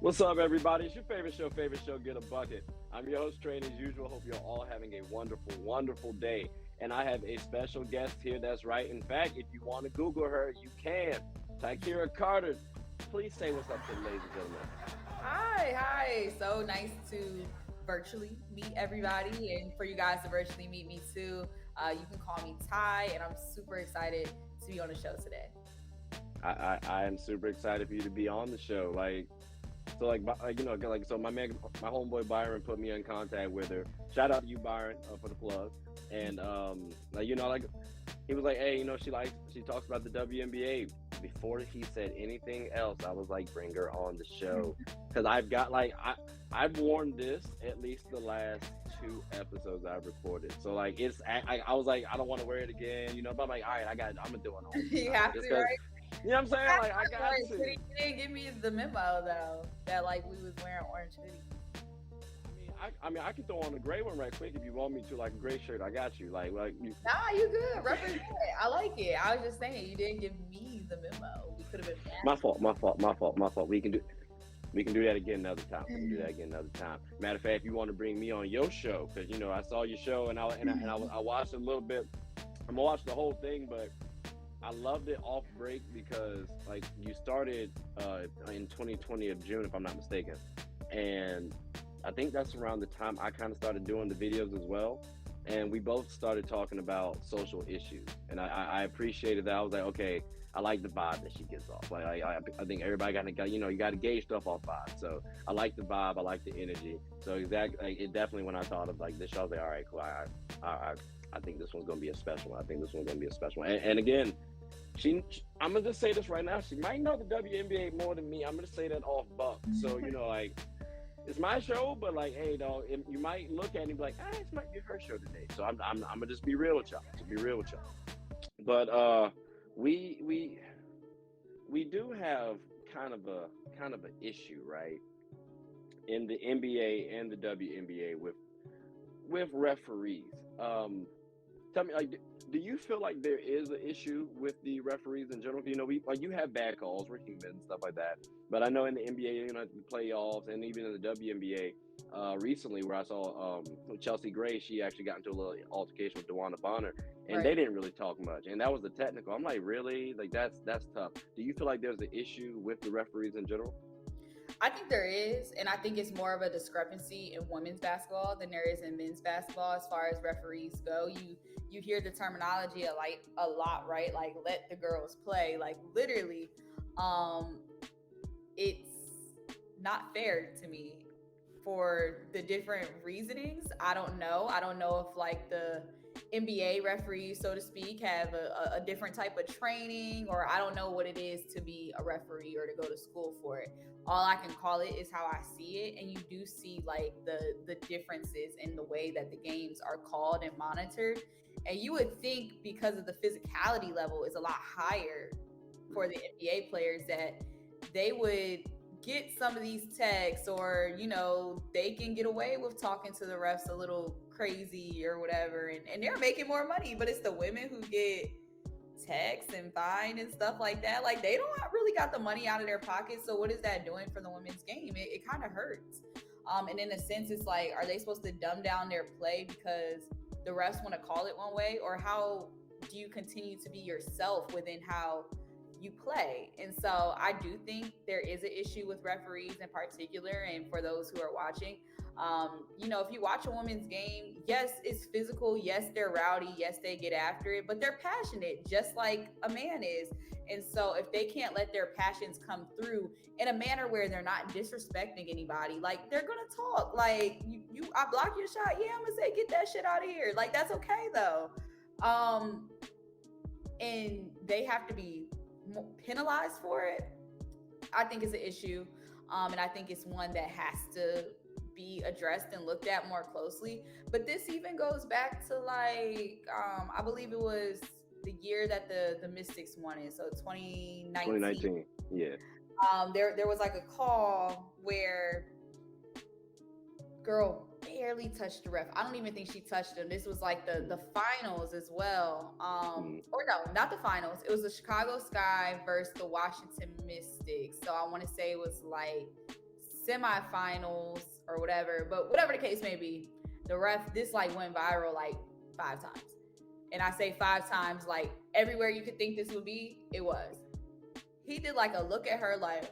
What's up, everybody? It's your favorite show, Get a Bucket. I'm your host, Trey, and as usual, hope you're all having a wonderful, wonderful day. And I have a special guest here that's right. In fact, if you want to Google her, you can. Tykera Carter, please say what's up to the ladies and gentlemen. Hi. So nice to virtually meet everybody and for you guys to virtually meet me too. You can call me Ty, and I'm super excited to be on the show today. I am super excited for you to be on the show. So my man, my homeboy Byron put me in contact with her. Shout out to you, Byron, for the plug. And he was like, hey, she talks about the WNBA. Before he said anything else, I was like, bring her on the show because I've worn this at least the last 2 episodes I've recorded. So like I was like, I don't want to wear it again, but I'm like, all right, I'm gonna do it all. You have Just to, because, right? you know what I'm saying? Like I got Orange to. hoodie. You didn't give me the memo though that like we was wearing orange hoodie. I can throw on a gray one right quick if you want me to, like a gray shirt. I got you. Nah, you good. Represent it. I like it. I was just saying you didn't give me the memo. We could have been My fault. We can do that again another time. Matter of fact, if you want to bring me on your show, because I saw your show and I watched a little bit. I'm gonna watch the whole thing, but I loved it off break because like you started in 2020 of June, if I'm not mistaken, and I think that's around the time I kind of started doing the videos as well. And we both started talking about social issues. And I appreciated that. I was like, okay, I like the vibe that she gives off. Like, I think everybody you got to gauge stuff off vibe. So I like the vibe. I like the energy. So exactly, like, it definitely, when I thought of like this show, I was like, all right, cool. I think this one's going to be a special one. And again, I'm going to just say this right now. She might know the WNBA more than me. I'm going to say that off buck. So, it's my show, but like, hey, dog, you might look at it and be like, this might be her show today. So I'm gonna just be real with y'all. But we do have kind of an issue, right, in the NBA and the WNBA with referees. Tell me, like, do you feel like there is an issue with the referees in general? You have bad calls, we're human and stuff like that. But I know in the NBA, the playoffs, and even in the WNBA, recently, where I saw Chelsea Gray, she actually got into a little altercation with DeWanna Bonner, and they Right. didn't really talk much, and that was the technical. I'm like, really? Like that's tough. Do you feel like there's an issue with the referees in general? I think there is, and I think it's more of a discrepancy in women's basketball than there is in men's basketball as far as referees go. You hear the terminology a lot, right? Like let the girls play. Like literally, it's not fair to me for the different reasonings. I don't know. I don't know if like the NBA referees, so to speak, have a different type of training, or I don't know what it is to be a referee or to go to school for it. All I can call it is how I see it, and you do see like the differences in the way that the games are called and monitored. And you would think because of the physicality level is a lot higher for the NBA players that they would get some of these texts, or they can get away with talking to the refs a little crazy or whatever, and they're making more money. But it's the women who get texts and fined and stuff like that. Like they don't really got the money out of their pockets. So what is that doing for the women's game? It kind of hurts. And in a sense, it's like, are they supposed to dumb down their play because the refs want to call it one way? Or how do you continue to be yourself within how you play? And so I do think there is an issue with referees in particular. And for those who are watching, if you watch a women's game, yes, it's physical. Yes, they're rowdy. Yes, they get after it, but they're passionate just like a man is. And so if they can't let their passions come through in a manner where they're not disrespecting anybody, like they're going to talk like I block your shot. Yeah, I'm going to say, get that shit out of here. Like, that's okay though. And they have to be penalized for it. I think it's an issue. And I think it's one that has to be addressed and looked at more closely. But this even goes back to like, I believe it was the year that the Mystics won it. So 2019. 2019, yeah. There was like a call where girl barely touched the ref. I don't even think she touched him. This was like the finals as well. Or no, not the finals. It was the Chicago Sky versus the Washington Mystics. So I want to say it was like semifinals or whatever, but whatever the case may be, the ref, this like went viral like 5 times. And I say 5 times, like everywhere you could think this would be, it was. He did like a look at her like,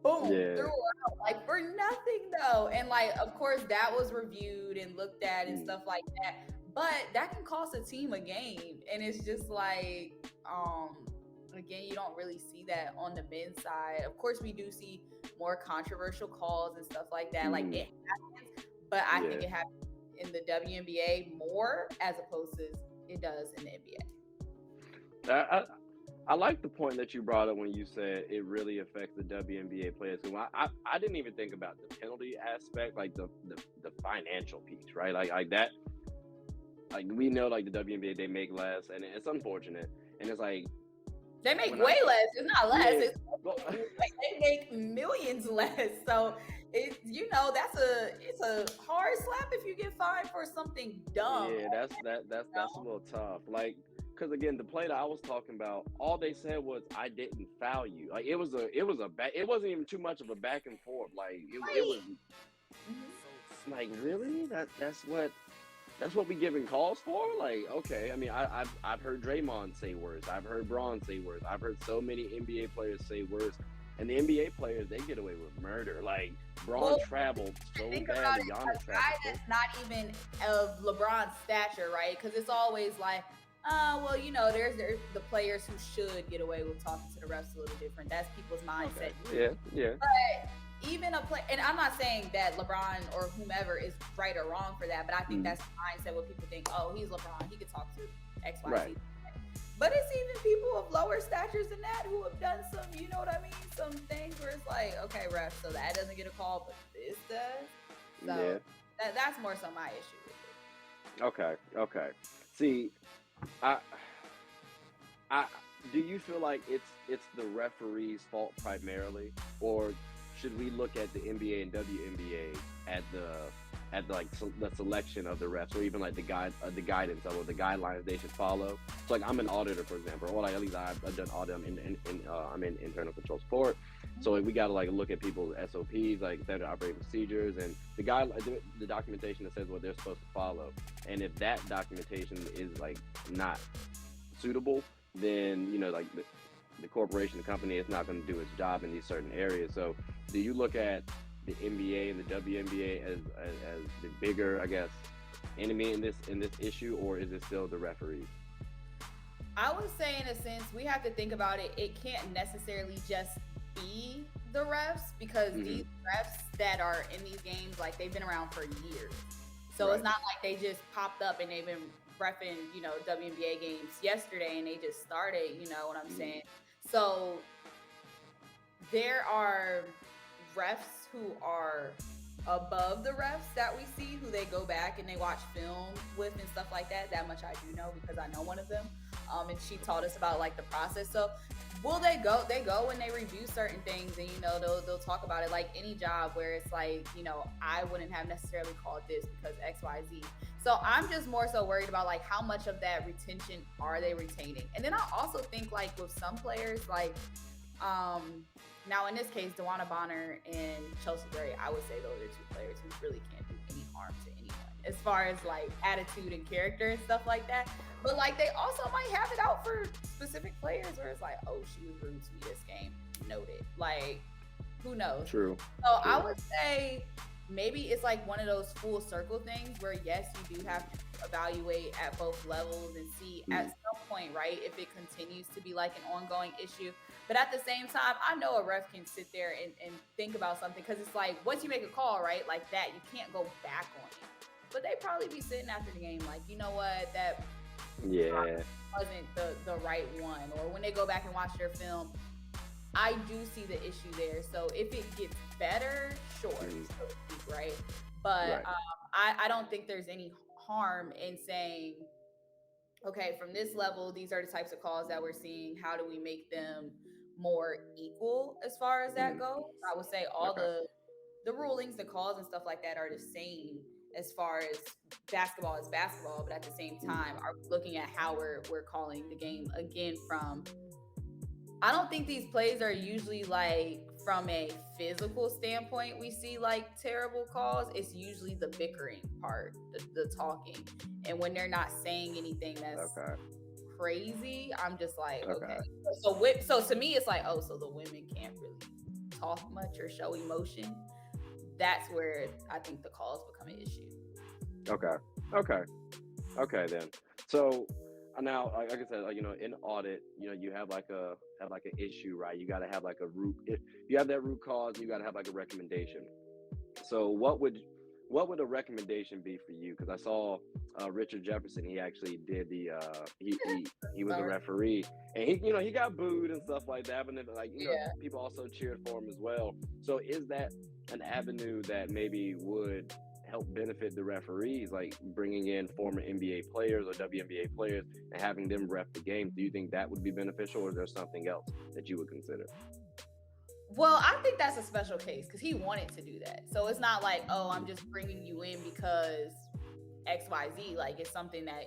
boom, Yeah. threw her out, like for nothing though. And like, of course, that was reviewed and looked at and stuff like that. But that can cost a team a game. And it's just like, again, you don't really see that on the men's side. Of course, we do see more controversial calls and stuff like that. Like it happens, but I think it happens in the WNBA more as opposed to it does in the NBA. I like the point that you brought up when you said it really affects the WNBA players. I didn't even think about the penalty aspect, like the financial piece, right? Like that. Like we know, like the WNBA, they make less, and it's unfortunate. And it's like they make way less. It's not less. Yeah. They make millions less. So it's it's a hard slap if you get fined for something dumb. Yeah, that's a little tough. Like, because again, the play that I was talking about, all they said was I didn't foul you. Like it wasn't even too much of a back and forth. Like it was like, really, that's what we giving calls for? Like, okay. I mean, I've heard Draymond say words. I've heard Braun say words. I've heard so many NBA players say words. And the NBA players, they get away with murder. Like, Braun traveled so badly. Giannis traveled. That's not even of LeBron's stature, right? Because it's always like, there's the players who should get away with talking to the refs a little different. That's people's mindset. Okay. Yeah. But even a play, and I'm not saying that LeBron or whomever is right or wrong for that, but I think that's the mindset where people think, oh, he's LeBron, he could talk to X, Y, Z. Right. But it's even people of lower statures than that who have done some, you know what I mean? Some things where it's like, okay, ref, so that doesn't get a call, but this does. So that's more so my issue with it. Okay. See, I do you feel like it's the referee's fault primarily, or should we look at the NBA and WNBA at the selection of the refs, or even like the guidance or the guidelines they should follow? So like I'm an auditor, for example, or like at least I've done audit. I'm in internal control support. So like we got to like look at people's SOPs, like standard operating procedures, and the documentation that says what they're supposed to follow. And if that documentation is like not suitable, then like the corporation, the company is not going to do its job in these certain areas. So do you look at the NBA and the WNBA as the bigger, I guess, enemy in this issue, or is it still the referees? I would say, in a sense, we have to think about it. It can't necessarily just be the refs, because these refs that are in these games, like, they've been around for years. So It's not like they just popped up and they've been reffing, WNBA games yesterday and they just started, you know what I'm saying? So there are refs who are above the refs that we see, who they go back and they watch film with and stuff like that. That much I do know, because I know one of them. And she taught us about like the process. So they go and they review certain things, and they'll talk about it like any job where it's like, I wouldn't have necessarily called this because XYZ. So I'm just more so worried about like how much of that retention are they retaining. And then I also think like with some players, like now in this case, DeWanna Bonner and Chelsea Gray, I would say those are two players who really can't do any harm to anyone as far as like attitude and character and stuff like that. But like they also might have it out for specific players where it's like, oh, she was rude to me this game. Noted. Like, who knows? True. So I would say maybe it's like one of those full circle things where yes, you do have to evaluate at both levels and see at some point, right, if it continues to be like an ongoing issue. But at the same time, I know a ref can sit there and think about something, because it's like once you make a call, right, like that, you can't go back on it. But they probably be sitting after the game like, you know what, that wasn't the right one. Or when they go back and watch their film, I do see the issue there. So if it gets better, sure, so to speak, right? But I don't think there's any harm in saying, okay, from this level, these are the types of calls that we're seeing. How do we make them more equal as far as that goes? I would say all the rulings, the calls and stuff like that are the same as far as basketball is basketball, but at the same time, are looking at how we're calling the game again from. I don't think these plays are usually like from a physical standpoint, we see like terrible calls. It's usually the bickering part, the talking. And when they're not saying anything that's crazy, I'm just like, okay. So to me, it's like, oh, so the women can't really talk much or show emotion. That's where I think the calls become an issue. Okay then. So now, like I said, like, you know, in audit, you know, you have like an issue, right? You got to have like a root. If you have that root cause, you got to have like a recommendation. So what would a recommendation be for you? Because I saw Richard Jefferson. He actually did the he was a referee, and he got booed and stuff like that. But then, like, you know, people also cheered for him as well. So is that an avenue that maybe would help benefit the referees, like bringing in former NBA players or WNBA players and having them ref the game? Do you think that would be beneficial, or is there something else that you would consider? Well, I think that's a special case because he wanted to do that. So it's not like, oh, I'm just bringing you in because XYZ. Like, it's something that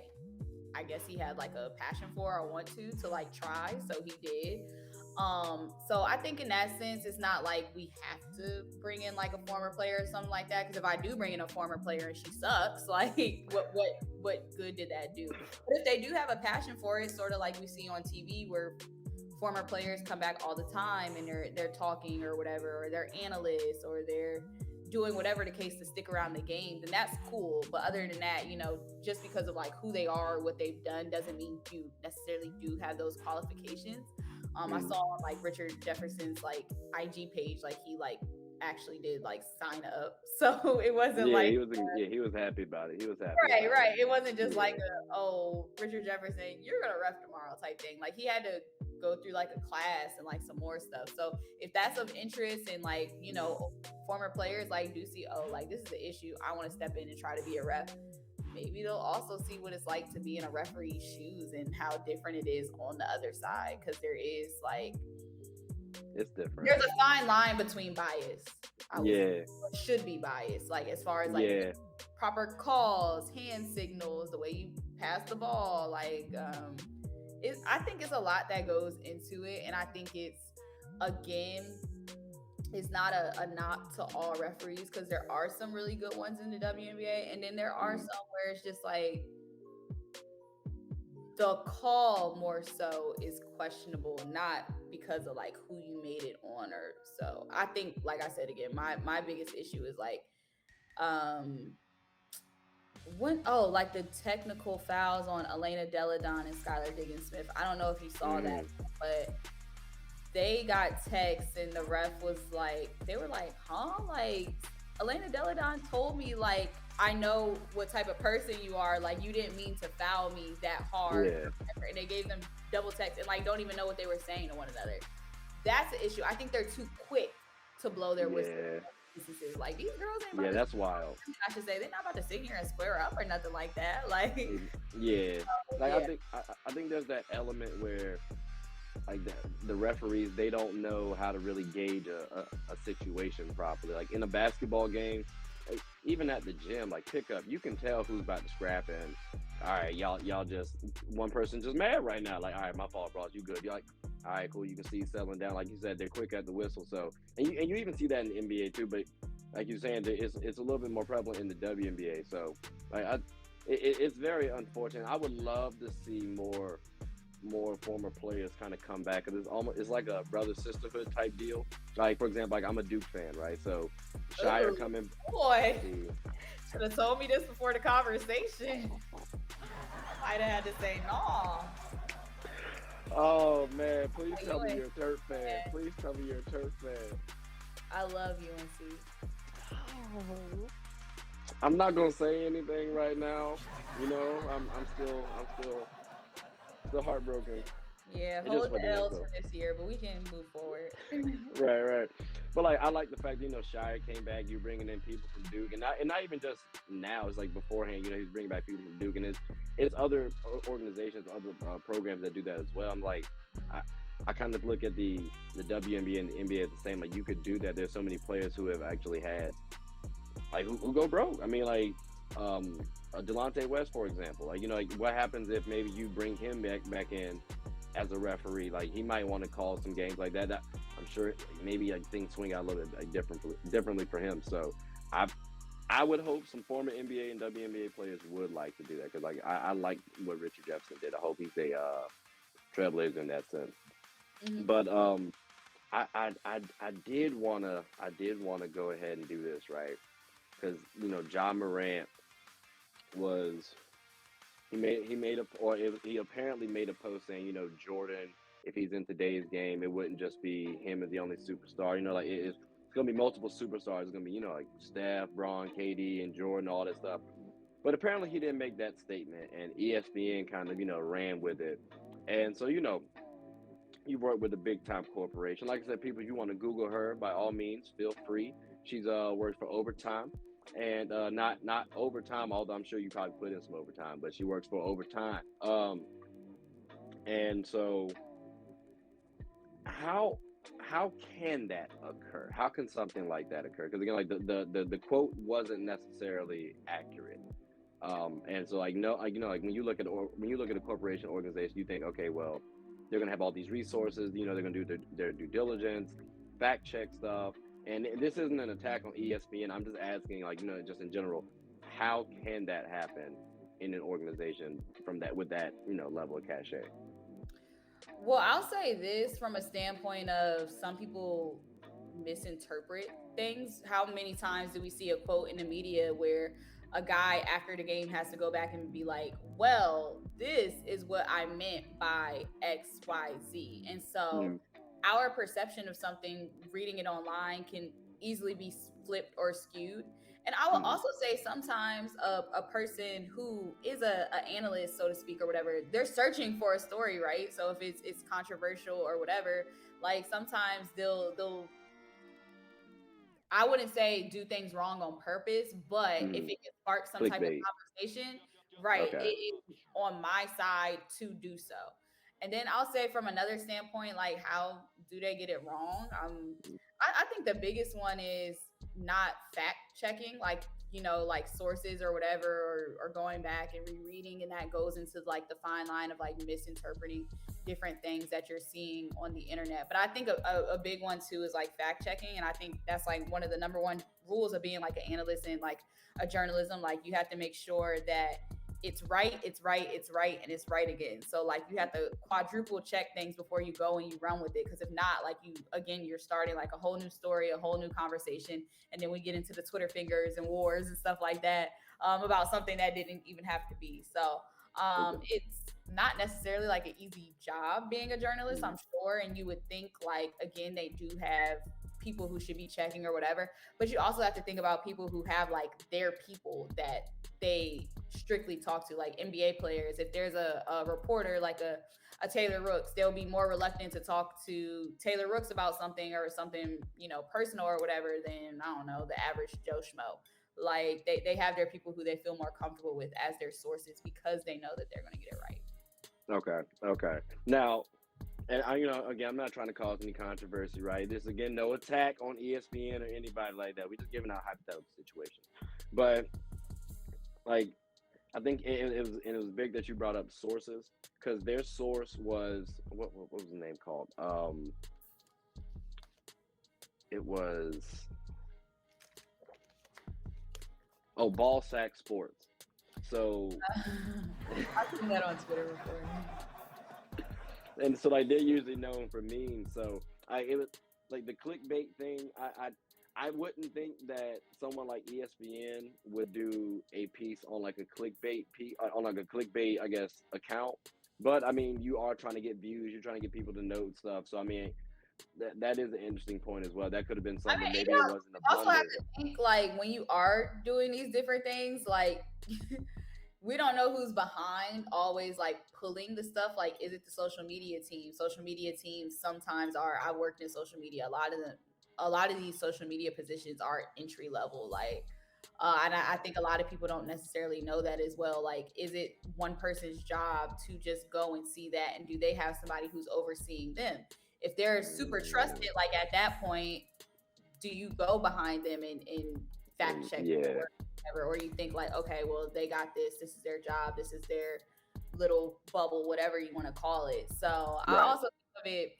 I guess he had like a passion for or want to like try. So he did. So I think in that sense, it's not like we have to bring in like a former player or something like that. Because if I do bring in a former player and she sucks, like what good did that do? But if they do have a passion for it, sort of like we see on TV where former players come back all the time and they're talking or whatever, or they're analysts or they're doing whatever the case to stick around the game, then that's cool. But other than that, you know, just because of like who they are or what they've done doesn't mean you necessarily do have those qualifications. I saw on like Richard Jefferson's like IG page, like he like actually did like sign up, so it wasn't he was happy about it. He was happy. Right. It wasn't just like Richard Jefferson, you're gonna ref tomorrow type thing. Like he had to go through like a class and like some more stuff. So if that's of interest and like, you know, former players like do see, oh, like this is an issue, I want to step in and try to be a ref. Maybe they'll also see what it's like to be in a referee's shoes and how different it is on the other side. Because there is like, it's different. There's a fine line between bias. Should be bias. Like as far as like proper calls, hand signals, the way you pass the ball. Like I think it's a lot that goes into it, and I think it's not a knock to all referees because there are some really good ones in the WNBA, and then there are some where it's just like the call more so is questionable, not because of like who you made it on or so. I think, like I said again, my biggest issue is like like the technical fouls on Elena Deladon and Skylar Diggins-Smith. I don't know if you saw that, but they got texts and the ref was like, they were like, huh? Like, Elena Deladon told me, like, I know what type of person you are. Like, you didn't mean to foul me that hard. Yeah. And they gave them double text and, like, don't even know what they were saying to one another. That's the issue. I think they're too quick to blow their whistle. Like, these girls ain't about that's wild. I should say, they're not about to sit here and square up or nothing like that. Like, I think there's that element where, like, the referees, they don't know how to really gauge a situation properly. Like in a basketball game, like, even at the gym, like pickup, you can tell who's about to scrap, and all right, y'all just, one person just mad right now. Like, all right, my fault, bro. You good? You're like, all right, cool. You can see settling down. Like you said, they're quick at the whistle. So, and you even see that in the NBA too. But like you're saying, it's a little bit more prevalent in the WNBA. So, like, it's very unfortunate. I would love to see more former players kind of come back, because it's like a brother sisterhood type deal. Like, for example, like I'm a Duke fan, right? So Shire coming. Boy, should have told me this before the conversation. I'd have had to say no. Oh man, please tell me you're a Terp fan. Please tell me you're a Terp fan. I love UNC. Oh. I'm not gonna say anything right now. You know, I'm still heartbroken. Yeah, hold the L's for this year, but we can move forward. Right. But like, I like the fact that, you know, Shire came back. You're bringing in people from Duke, and not even just now. It's like beforehand. You know, he's bringing back people from Duke, and it's other organizations, other programs that do that as well. I'm like, I kind of look at the WNBA and the NBA as the same. Like, you could do that. There's so many players who have actually had, like, who go broke. I mean, like, Delonte West, for example. Like, you know, like, what happens if maybe you bring him back in as a referee? Like, he might want to call some games like that. I'm sure maybe things swing out a little bit differently for him. So I I would hope some former NBA and WNBA players would like to do that because like I like what Richard Jefferson did. I hope he's a trailblazer in that sense. Mm-hmm. But I did wanna go ahead and do this right because John Morant was he apparently made a post saying Jordan, if he's in today's game, it wouldn't just be him as the only superstar. Like it's gonna be multiple superstars. It's gonna be like Steph, Braun, KD, and Jordan, all that stuff. But apparently he didn't make that statement, and ESPN kind of ran with it. And so you work with a big time corporation. Like I said, people, you want to Google her, by all means, feel free. She's works for Overtime, and not overtime, although I'm sure you probably put in some overtime, but she works for Overtime. And so how can that occur? How can something like that occur? Because again, like the quote wasn't necessarily accurate. And so like no, like like when you look at a corporation organization, you think, okay, well, they're gonna have all these resources. They're gonna do their due diligence, fact check stuff. And this isn't an attack on ESPN. I'm just asking, like just in general, how can that happen in an organization with that level of cachet? Well, I'll say this from a standpoint of some people misinterpret things. How many times do we see a quote in the media where a guy after the game has to go back and be like, well, this is what I meant by XYZ. And so Mm, our perception of something, reading it online, can easily be flipped or skewed. And I will mm, also say sometimes a person who is a analyst, so to speak, or whatever, they're searching for a story, right? So if it's controversial or whatever, like sometimes they'll I wouldn't say do things wrong on purpose, but if mm. it can spark some type of Clickbait. conversation, right, Okay. it is on my side to do so. And then I'll say from another standpoint, like how do they get it wrong? I think the biggest one is not fact checking, like sources or whatever, or going back and rereading, and that goes into like the fine line of like misinterpreting different things that you're seeing on the internet. But I think a big one too is like fact checking. And I think that's like one of the number one rules of being like an analyst and like a journalism. Like you have to make sure that it's right, it's right, it's right, and it's right again. So like you have to quadruple check things before you go and you run with it. Because if not, like you're starting like a whole new story, a whole new conversation, and then we get into the Twitter fingers and wars and stuff like that about something that didn't even have to be. So Okay. it's not necessarily like an easy job being a journalist, Mm, I'm sure. And you would think like again, they do have people who should be checking or whatever. But you also have to think about people who have like their people that they strictly talk to, like NBA players. If there's a reporter like a Taylor Rooks, they'll be more reluctant to talk to Taylor Rooks about something or something, personal or whatever than, I don't know, the average Joe Schmo. Like they have their people who they feel more comfortable with as their sources because they know that they're going to get it right. okay. Okay. Now, and again, I'm not trying to cause any controversy, right? This again, no attack on ESPN or anybody like that. We're just giving out hypothetical situations. But like, I think it was big that you brought up sources because their source was what was the name called? It was Ball Sack Sports. So I've seen that on Twitter before. and so like they're usually known for memes. So it was like the clickbait thing. I wouldn't think that someone like ESPN would do a piece on like a clickbait, I guess, account. But I mean, you are trying to get views. You're trying to get people to know stuff. So I mean, that is an interesting point as well. That could have been I something. mean, Maybe it wasn't a you also have blunder. to think like when you are doing these different things, like we don't know who's behind always like pulling the stuff. Like, is it the social media team? Social media teams sometimes are. I worked in social media. A lot of these social media positions are entry level. Like, and I think a lot of people don't necessarily know that as well. Like, is it one person's job to just go and see that, and do they have somebody who's overseeing them? If they're super trusted, like at that point, do you go behind them and fact check their Yeah. work, or whatever, or you think like, okay, well, they got this. This is their job. This is their little bubble, whatever you want to call it. So I Right. also think of it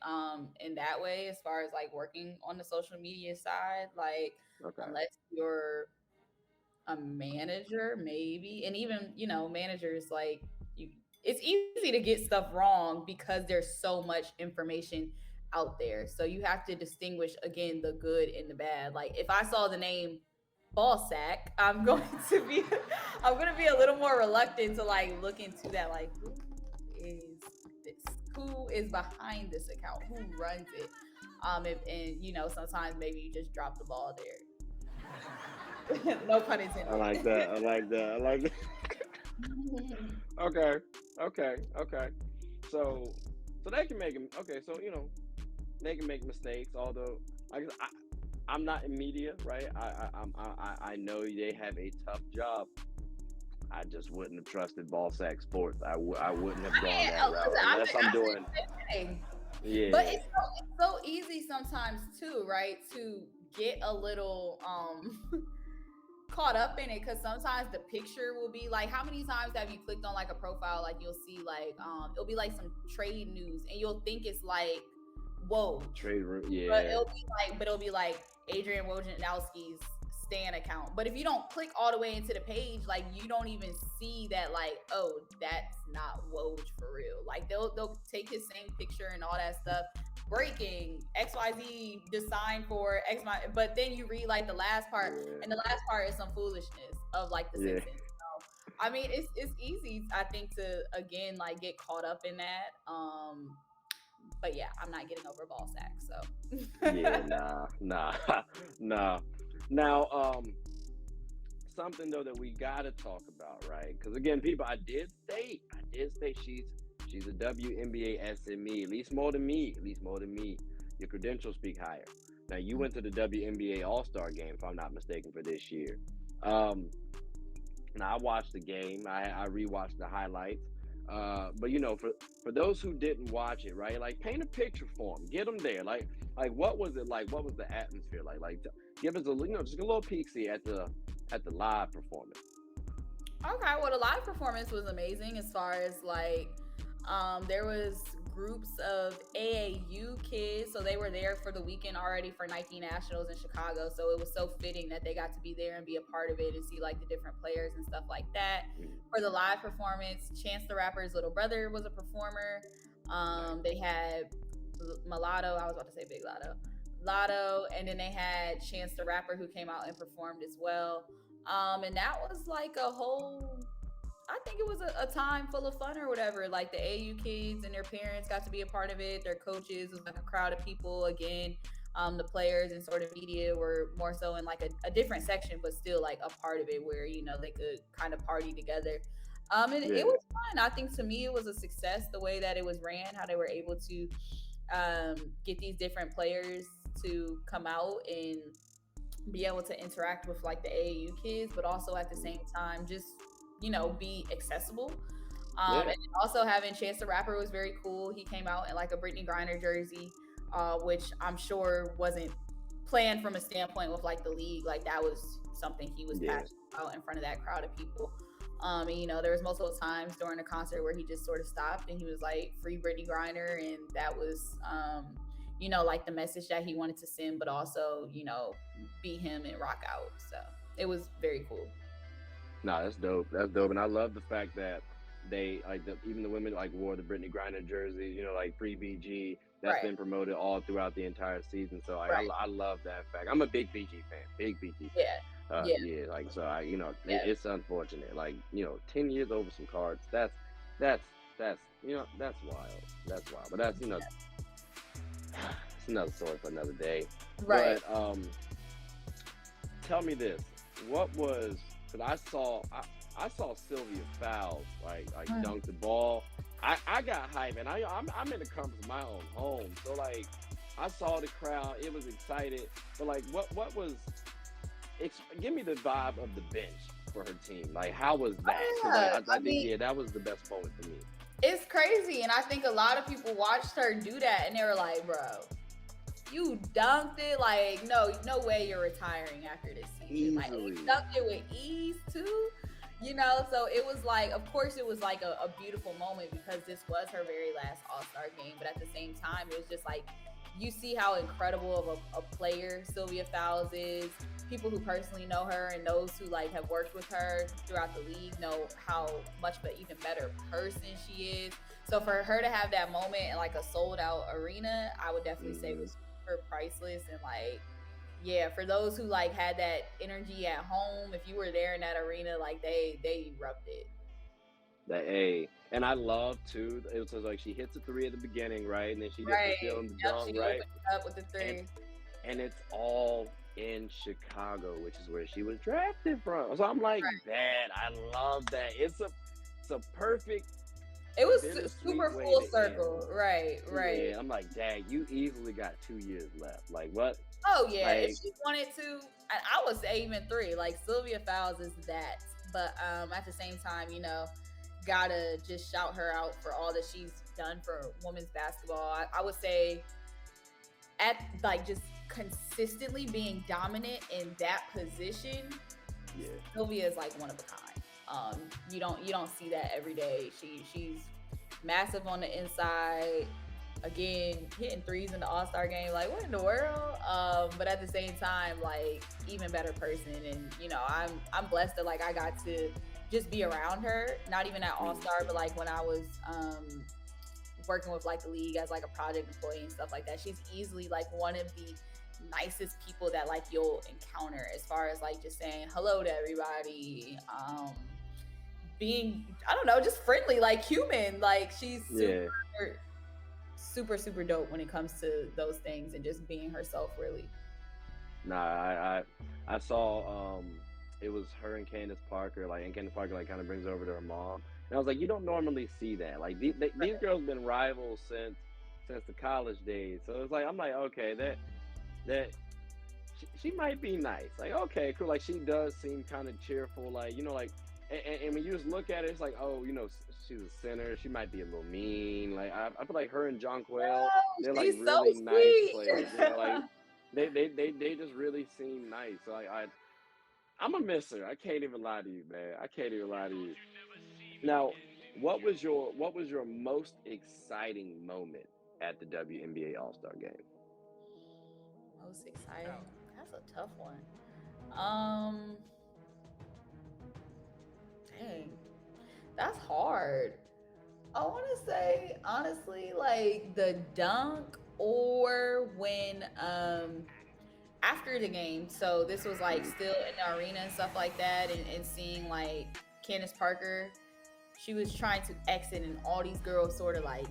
in that way as far as like working on the social media side, like Okay. unless you're a manager, maybe, and even managers like you, it's easy to get stuff wrong because there's so much information out there. So you have to distinguish again the good and the bad. Like if I saw the name ball sack, I'm going to be I'm going to be a little more reluctant to like look into that, like who is this, who is behind this account, who runs it. And sometimes maybe you just drop the ball there. No pun I intended. like that. I like that. I like that. Okay. Okay. Okay. So, so they can make them. Okay. So they can make mistakes. Although I'm not in media, right? I know they have a tough job. I just wouldn't have trusted ball sack sports. I wouldn't have gone that route Listen, unless I'm I say doing. the same thing. But Yeah. it's so easy sometimes too, right? To get a little caught up in it, because sometimes the picture will be like, how many times have you clicked on like a profile, like you'll see like it'll be like some trade news and you'll think it's like Woj, Trade room. but Yeah. it'll be like Adrian Wojnarowski's Stan account. But if you don't click all the way into the page, like you don't even see that, like, oh, that's not Woj for real. Like they'll take his same picture and all that stuff. Breaking XYZ designed for X, Y, but then you read like the last part, Yeah. and the last part is some foolishness of like the Yeah. sentence. So, I mean, it's easy, I think, to again like get caught up in that. But yeah, I'm not getting over ball sack. So Yeah. Nah. Nah. Now, something though that we gotta talk about, right? Because again, people, I did state she's a WNBA SME, at least more than me. Your credentials speak higher. Now, you went to the WNBA All-Star game, if I'm not mistaken, for this year. Now I watched the game. I rewatched the highlights. But for those who didn't watch it, right? Like, paint a picture for them. Get them there. Like what was it like? What was the atmosphere like? Like, give us just a little peek see at the live performance. Okay, well, the live performance was amazing as far as like there was groups of AAU kids, so they were there for the weekend already for Nike Nationals in Chicago. So it was so fitting that they got to be there and be a part of it and see like the different players and stuff like that. For the live performance, Chance the Rapper's little brother was a performer. They had Mulatto, I was about to say Big Lotto, and then they had Chance the Rapper who came out and performed as well. And that was like a whole, I think it was a time full of fun or whatever. Like the AU kids and their parents got to be a part of it. Their coaches, it was like a crowd of people. Again, the players and sort of media were more so in like a different section, but still like a part of it where, they could kind of party together. And Yeah. it was fun. I think to me, it was a success the way that it was ran, how they were able to get these different players to come out and be able to interact with like the AAU kids, but also at the same time just be accessible. Yeah. And also having Chance the Rapper was very cool. He came out in like a Brittany Griner jersey, which I'm sure wasn't planned from a standpoint with like the league. Like that was something he was passionate about in front of that crowd of people. And there was multiple times during the concert where he just sort of stopped and he was like, "Free Brittany Griner," and that was like the message that he wanted to send, but also be him and rock out. So it was very cool. Nah, that's dope. That's dope, and I love the fact that they even the women like wore the Brittany Griner jerseys. Like free BG. That's Right. been promoted all throughout the entire season. So Right. I love that fact. I'm a big BG fan. Big BG fan. Yeah. Yeah. Like so, Yeah. it's unfortunate. Like 10 years over some cards. That's that's wild. That's wild. But that's it's another story for another day. Right. But tell me this: what was? Because I saw Sylvia Fowles like dunk the ball. I got hype, and I'm in the comfort of my own home. So like I saw the crowd, it was excited. But like what was? Give me the vibe of the bench for her team. Like how was that? I think that was the best moment for me. It's crazy, and I think a lot of people watched her do that, and they were like, "Bro, you dunked it. Like, no way you're retiring after this season. Like, you dunked it with ease too. You know, so it was like, of course, it was like a beautiful moment because this was her very last All-Star game. But at the same time, it was just like, you see how incredible of a player Sylvia Fowles is. People who personally know her and those who like have worked with her throughout the league know how much of an even better person she is. So for her to have that moment in like a sold out arena, I would definitely say was super priceless. And like, yeah, for those who like had that energy at home, if you were there in that arena, like they erupted. That A. And I love too. It was like she hits a three at the beginning, right, and then she gets Right. the steal and the Yep, dunk, she right, opened it up with the and three. it's all in Chicago, which is where she was drafted from. So I'm like, Right. man, I love that. It's a perfect It was bittersweet super way full to end. circle. Right, right. Yeah, I'm like, dang, you easily got 2 years left. Like what? Oh yeah, if Like she wanted to, I would say even three. Like Sylvia Fowles is that, but at the same time, you know, gotta just shout her out for all that she's done for women's basketball. I would say at like just consistently being dominant in that position, yeah, Sylvia is like one of a kind. You don't see that every day. She's massive on the inside. Again, hitting threes in the All-Star game, like what in the world? But at the same time, like even better person. And you know, I'm blessed that like I got to just be around her. Not even at All-Star, but like when I was working with like the league as like a project employee and stuff like that. She's easily like one of the nicest people that like you'll encounter as far as like just saying hello to everybody. Being, I don't know, just friendly, like human. Like she's yeah. super dope when it comes to those things and just being herself really. Nah, I saw it was her and Candace Parker, like, and Candace Parker like kind of brings over to her mom, and I was like, you don't normally see that. Like these girls been rivals since the college days, so it's like I'm like, okay, that she might be nice. Like, okay, cool. Like she does seem kind of cheerful, like like. And when you just look at it, it's like, oh, she's a sinner. She might be a little mean. Like I feel like her and Jonquel, Oh, they're like she's so really nice sweet. players. Like they just really seem nice. So I'm gonna miss her. I can't even lie to you, man. I can't even lie to you. Now, what was your most exciting moment at the WNBA All-Star game? Most exciting. That's a tough one. Um, dang, that's hard. I want to say honestly, like the dunk or when after the game. So this was like still in the arena and stuff like that, and seeing like Candace Parker. She was trying to exit, and all these girls sort of like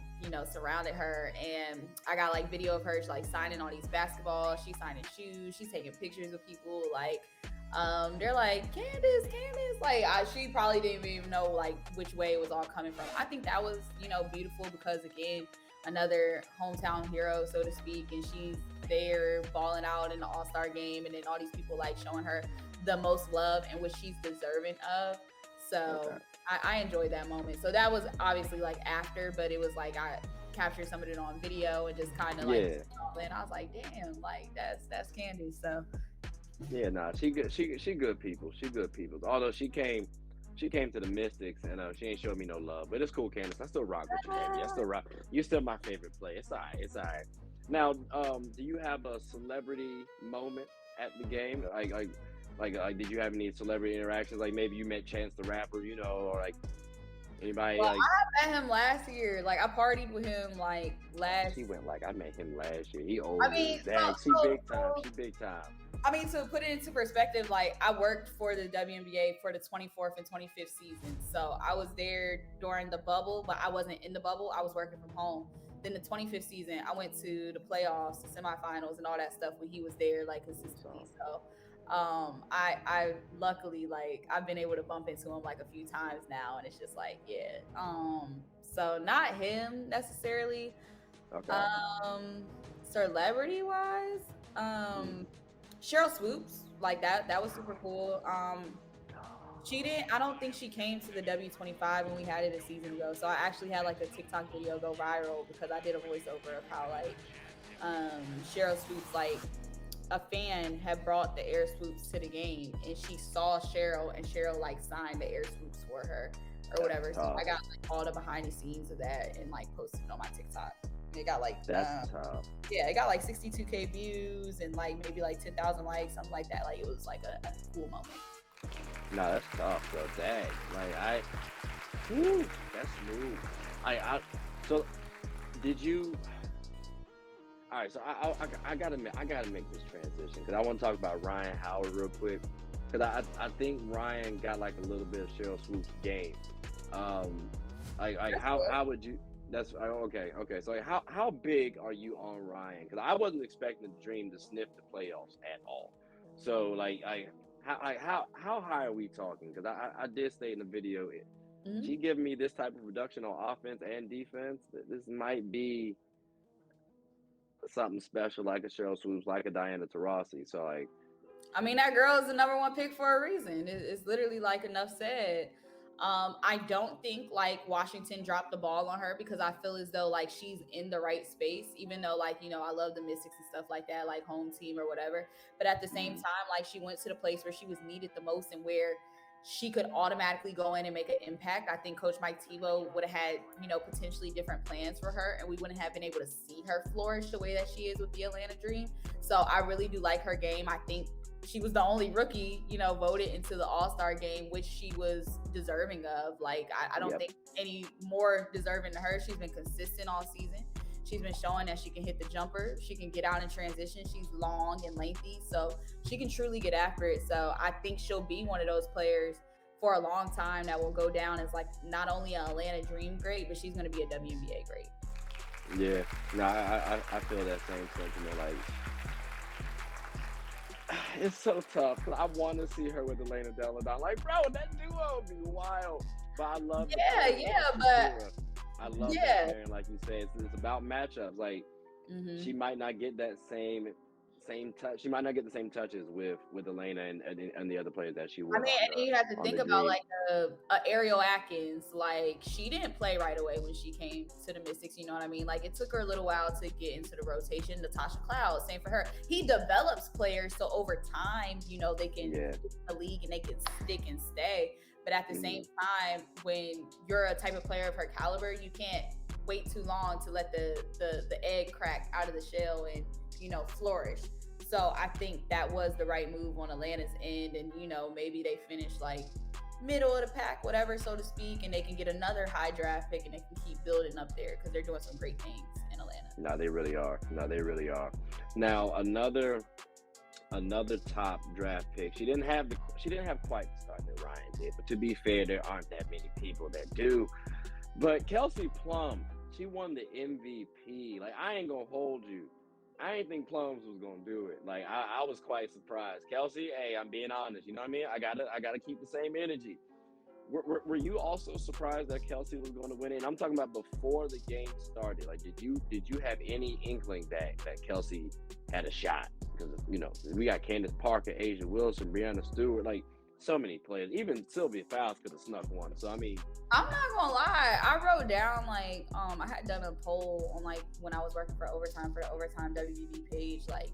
surrounded her. And I got like video of her like signing all these basketballs. She's signing shoes. She's taking pictures of people. Like they're like Candace. Like she probably didn't even know like which way it was all coming from. I think that was beautiful because again, another hometown hero, so to speak, and she's there balling out in the All-Star game, and then all these people like showing her the most love and what she's deserving of. So Okay. I enjoyed that moment. So that was obviously like after, but it was like I captured some of it on video and just kind of like, Yeah. and I was like, damn, like that's Candy. So Yeah, nah, she good. She good people. She good people. Although she came to the Mystics and she ain't showed me no love. But it's cool, Candace. I still rock with you, baby. I still rock. You're still my favorite player. It's alright. It's alright. Now, do you have a celebrity moment at the game? Like, did you have any celebrity interactions? Like maybe you met Chance the Rapper, or like anybody well, like. I met him last year. Like I partied with him like last. She went like I met him last year. He old. I mean, Dang, she big time. She big time. I mean, to put it into perspective, like I worked for the WNBA for the 24th and 25th season. So I was there during the bubble, but I wasn't in the bubble. I was working from home. Then the 25th season, I went to the playoffs, the semifinals, and all that stuff when he was there, like consistently. So I luckily like I've been able to bump into him like a few times now, and it's just like, yeah. So not him necessarily. Okay. Celebrity wise, Cheryl Swoops, like that was super cool. She didn't. I don't think she came to the W25 when we had it a season ago. So I actually had like a TikTok video go viral because I did a voiceover of how like Cheryl Swoops like a fan had brought the air swoops to the game, and she saw Cheryl, and Cheryl like signed the air swoops for her or whatever. So I got like all the behind the scenes of that and like posted it on my TikTok. It got like tough. Yeah, it got like 62K views and like maybe like 10,000 likes, something like that. Like it was like a cool moment. No, that's tough, bro. Dang. Like that's smooth. So did you? All right, so I gotta make this transition because I want to talk about Ryan Howard real quick because I think Ryan got like a little bit of Cheryl Swoop's game. How would you? That's okay. So like, how big are you on Ryan? Because I wasn't expecting the Dream to sniff the playoffs at all. So like how high are we talking? Because I did state in the video, she giving me this type of production on offense and defense. This might be something special, like a Cheryl Swoops, like a Diana Taurasi. So like, I mean, that girl is the number one pick for a reason. It's literally like enough said. I don't think like Washington dropped the ball on her because I feel as though like she's in the right space, even though like, you know, I love the Mystics and stuff like that, like home team or whatever. But at the same time, like she went to the place where she was needed the most and where she could automatically go in and make an impact. I think Coach Mike Tebow would have had, you know, potentially different plans for her, and we wouldn't have been able to see her flourish the way that she is with the Atlanta Dream. So I really do like her game. I think she was the only rookie, you know, voted into the All-Star game, which she was deserving of. Like, I don't think any more deserving than her. She's been consistent all season. She's been showing that she can hit the jumper. She can get out in transition. She's long and lengthy, so she can truly get after it. So I think she'll be one of those players for a long time that will go down as like not only an Atlanta Dream great, but she's going to be a WNBA great. Yeah, no, I feel that same sentiment. Like, it's so tough because I want to see her with Elena Delle Donne. Like, bro, that duo would be wild. But I love but I love that, and like you say, it's about matchups. Like, she might not get that same touch. She might not get the same touches with Elena and the other players that she would. I mean, and you have to think about like Ariel Atkins. Like, she didn't play right away when she came to the Mystics. You know what I mean? Like, it took her a little while to get into the rotation. Natasha Cloud, same for her. He develops players so over time, you know, they can get in the league and they can stick and stay. But at the same time, when you're a type of player of her caliber, you can't wait too long to let the egg crack out of the shell and, you know, flourish. So I think that was the right move on Atlanta's end. And, you know, maybe they finish like middle of the pack, whatever, so to speak, and they can get another high draft pick and they can keep building up there because they're doing some great things in Atlanta. No, they really are. Now, another top draft pick. She didn't have quite the start that Ryan did, but to be fair, there aren't that many people that do. But Kelsey Plum, she won the MVP. Like, I ain't gonna hold you. I didn't think Plums was gonna do it. Like, I was quite surprised. Kelsey, hey, I'm being honest. You know what I mean? I gotta keep the same energy. Were you also surprised that Kelsey was going to win it? And I'm talking about before the game started. Like, did you have any inkling that Kelsey had a shot? Because, you know, we got Candace Parker, Asia Wilson, Breanna Stewart, like so many players. Even Sylvia Fowles could have snuck one. So I mean, I'm not gonna lie, I wrote down like I had done a poll on like when I was working for Overtime for the Overtime WBB page, like,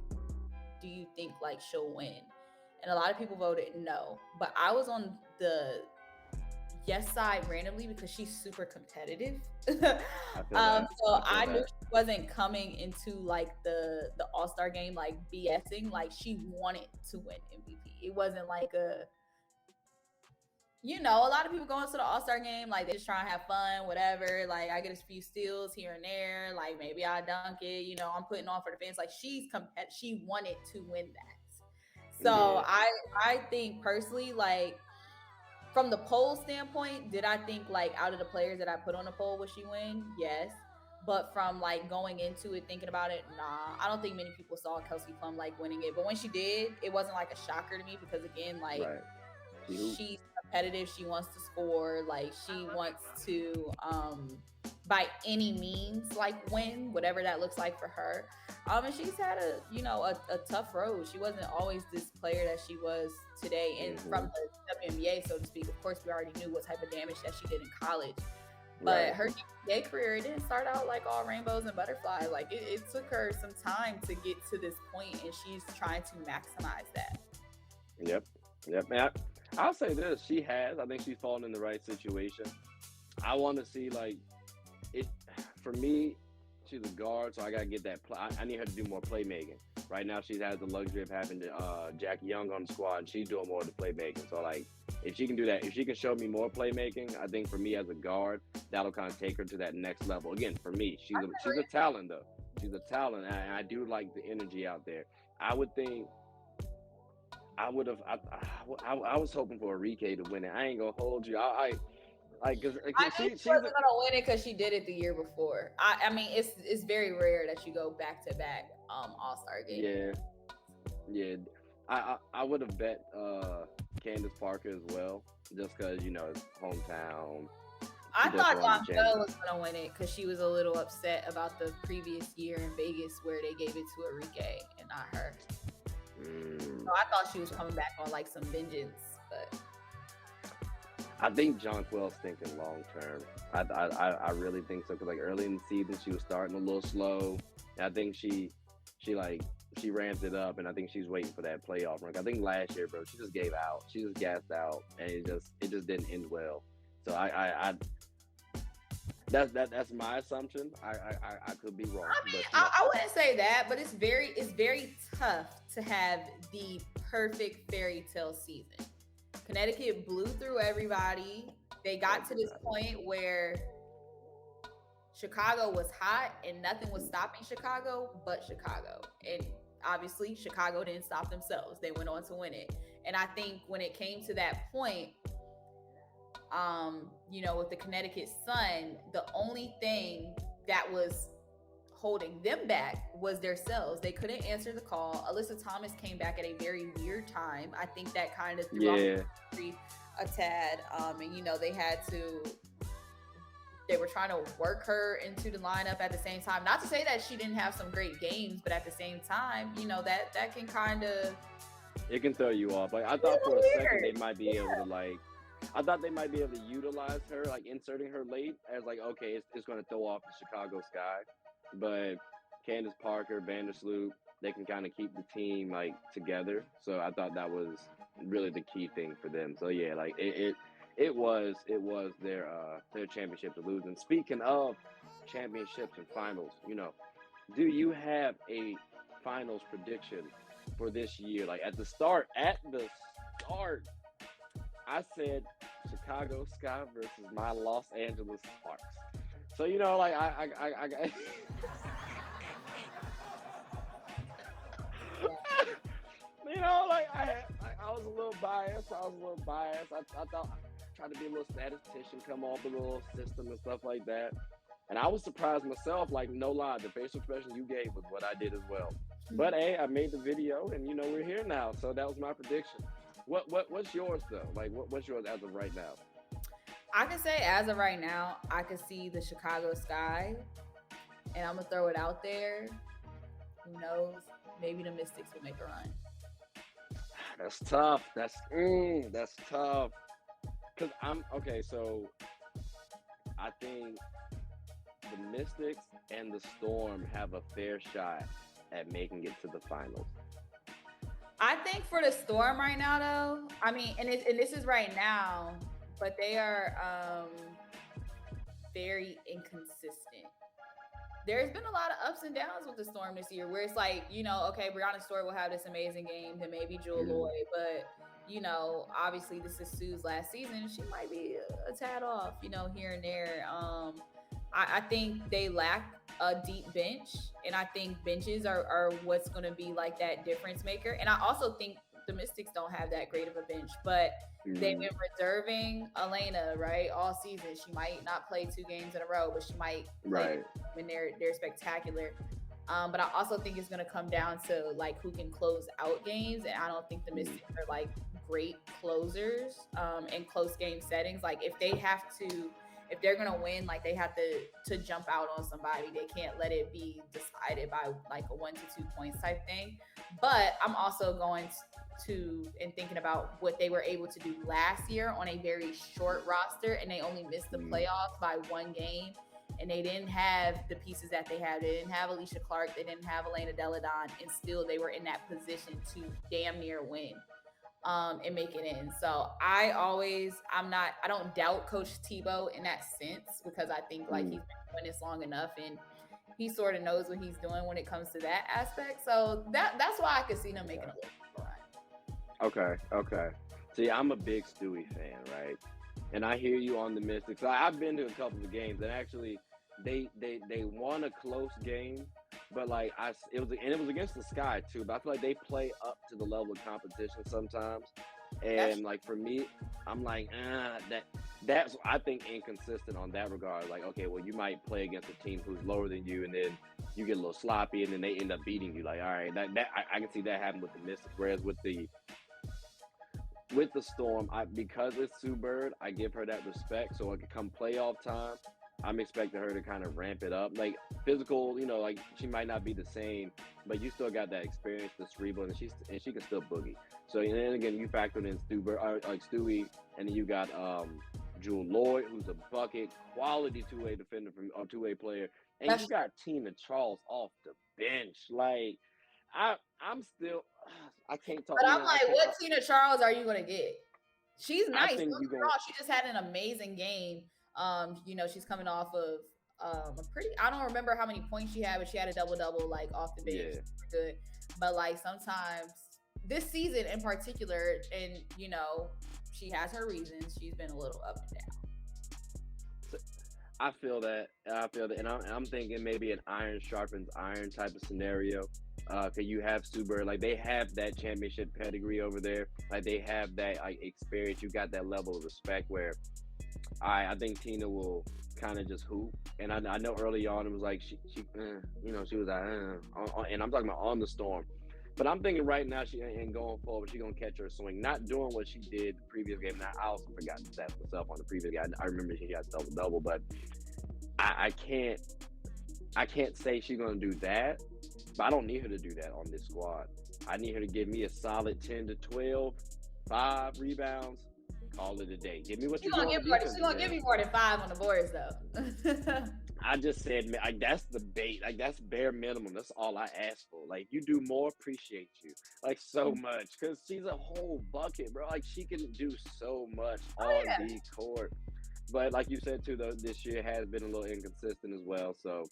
do you think like she'll win? And a lot of people voted no, but I was on the yes side randomly because she's super competitive. So I knew she wasn't coming into like the All-Star game like BSing. Like, she wanted to win MVP. It wasn't like you know, a lot of people go into the All-Star game like they just try and have fun, whatever. Like, I get a few steals here and there. Like, maybe I dunk it. You know, I'm putting on for the fans. Like, she wanted to win that. So I think personally, like, from the poll standpoint, did I think like out of the players that I put on the poll, would she win? Yes. But from like going into it, thinking about it, nah. I don't think many people saw Kelsey Plum like winning it. But when she did, it wasn't like a shocker to me because, again, like, she's competitive. She wants to score. Like, she wants to by any means like win, whatever that looks like for her. And she's had a tough road. She wasn't always this player that she was today. And from the WNBA, so to speak, of course, we already knew what type of damage that she did in college. But her gay career, it didn't start out like all rainbows and butterflies. Like it took her some time to get to this point, and she's trying to maximize that. Yep. Man, I'll say this: she has. I think she's fallen in the right situation. I want to see like it. For me, she's a guard, so I gotta get that. I need her to do more playmaking. Right now, she has the luxury of having Jackie Young on the squad, and she's doing more of the playmaking. So like, if she can do that, if she can show me more playmaking, I think for me as a guard, that'll kind of take her to that next level. Again, for me, she's a talent though. She's a talent, and I do like the energy out there. I would think. I was hoping for Enrique to win it. I ain't gonna hold you. I think she wasn't gonna win it because she did it the year before. I mean, it's very rare that you go back to back All-Star games. Yeah. I would have bet Candace Parker as well, just because it's hometown. I thought Jonquel was gonna win it because she was a little upset about the previous year in Vegas where they gave it to Enrique and not her. So I thought she was coming back on like some vengeance, but I think Jonquel's thinking long term. I really think so, because like early in the season she was starting a little slow. And I think she ramped it up, and I think she's waiting for that playoff run. I think last year, bro, she just gave out. She just gassed out, and it just didn't end well. So that's my assumption. I could be wrong. I mean, I wouldn't say that, but it's very tough to have the perfect fairy tale season. Connecticut blew through everybody. They got to this point where Chicago was hot and nothing was stopping Chicago but Chicago. And obviously Chicago didn't stop themselves. They went on to win it. And I think when it came to that point, with the Connecticut Sun, the only thing that was holding them back was their selves. They couldn't answer the call. Alyssa Thomas came back at a very weird time. I think that kind of threw off a tad. And they were trying to work her into the lineup at the same time. Not to say that she didn't have some great games, but at the same time, that can kind of, it can throw you off. Like I thought for a second they might be able to I thought they might be able to utilize her, like inserting her late as like, okay, it's going to throw off the Chicago sky. But Candace Parker, Vandersloot, they can kind of keep the team like together. So I thought that was really the key thing for them. So yeah, like it was their championship to lose. And speaking of championships and finals, do you have a finals prediction for this year? Like at the start, I said Chicago Sky versus my Los Angeles Sparks. So I was a little biased. I thought I tried to be a little statistician, come off the little system and stuff like that. And I was surprised myself. Like no lie, the facial expression you gave was what I did as well. But hey, I made the video, and we're here now. So that was my prediction. What's yours though? Like what's yours as of right now? I can say as of right now, I can see the Chicago Sky, and I'm gonna throw it out there. Who knows? Maybe the Mystics will make a run. That's tough. That's tough. Cause so I think the Mystics and the Storm have a fair shot at making it to the finals. I think for the Storm right now, though, I mean, and this is right now, but they are very inconsistent. There's been a lot of ups and downs with the Storm this year, where it's like, okay, Breonna Stewart will have this amazing game, then maybe Jewel Lloyd, but obviously this is Sue's last season. She might be a tad off, here and there. I think they lack a deep bench, and I think benches are what's going to be like that difference maker. And I also think the Mystics don't have that great of a bench, but they've been reserving Elena, right, all season. She might not play 2 games in a row, but she might play when they're spectacular. But I also think it's going to come down to like who can close out games, and I don't think the Mystics are like great closers in close game settings. Like if they have to if they're gonna win, like they have to jump out on somebody. They can't let it be decided by like a 1 to 2 points type thing. But I'm also going to and thinking about what they were able to do last year on a very short roster, and they only missed the playoffs by one game. And they didn't have the pieces that they have. They didn't have Alicia Clark. They didn't have Elena Deladon. And still they were in that position to damn near win and make it in. So I don't doubt Coach Tebow in that sense, because I think like he's been doing this long enough and he sort of knows what he's doing when it comes to that aspect. So that's why I could see them making a little run. Okay. See, I'm a big Stewie fan, right? And I hear you on the Mystics. I've been to a couple of games, and actually, they won a close game, but like it was against the Sky too. But I feel like they play up to the level of competition sometimes, and like for me, I'm like that's I think inconsistent on that regard. Like, okay, well, you might play against a team who's lower than you, and then you get a little sloppy, and then they end up beating you. Like, all right, I can see that happen with the Mystics. Whereas with the Storm, because it's Sue Bird, I give her that respect. So it come playoff time, I'm expecting her to kind of ramp it up. Like physical, like she might not be the same, but you still got that experience, the cerebral, and she can still boogie. So and then again, you factored in Stewie, and then you got Jewel Lloyd, who's a bucket quality two-way defender from a two-way player, and you got Tina Charles off the bench. Like I'm still. I can't talk. But I'm like, what Tina Charles are you gonna get? She's nice. She just had an amazing game. She's coming off of I don't remember how many points she had, but she had a double like off the bench. Yeah. Good. But like sometimes this season in particular, and she has her reasons. She's been a little up and down. I feel that, and I'm thinking maybe an iron sharpens iron type of scenario. Cause you have Sue Bird, like they have that championship pedigree over there, like they have that like experience. You got that level of respect where I think Tina will kind of just hoop. And I know early on it was like she was like, and I'm talking about on the Storm. But I'm thinking right now and going forward, she's gonna catch her swing, not doing what she did the previous game. Now I also forgot to stat myself on the previous game. I remember she got double, but I can't say she's gonna do that. But I don't need her to do that on this squad. I need her to give me a solid 10 to 12, 5 rebounds, call it a day. Give me what you're going to give. She's going to give me more than 5 on the boards, though. I just said, like, that's the bait. Like, that's bare minimum. That's all I ask for. Like, you do more, appreciate you. Like, so much. Because she's a whole bucket, bro. Like, she can do so much on the court. But like you said, too, though, this year has been a little inconsistent as well. So,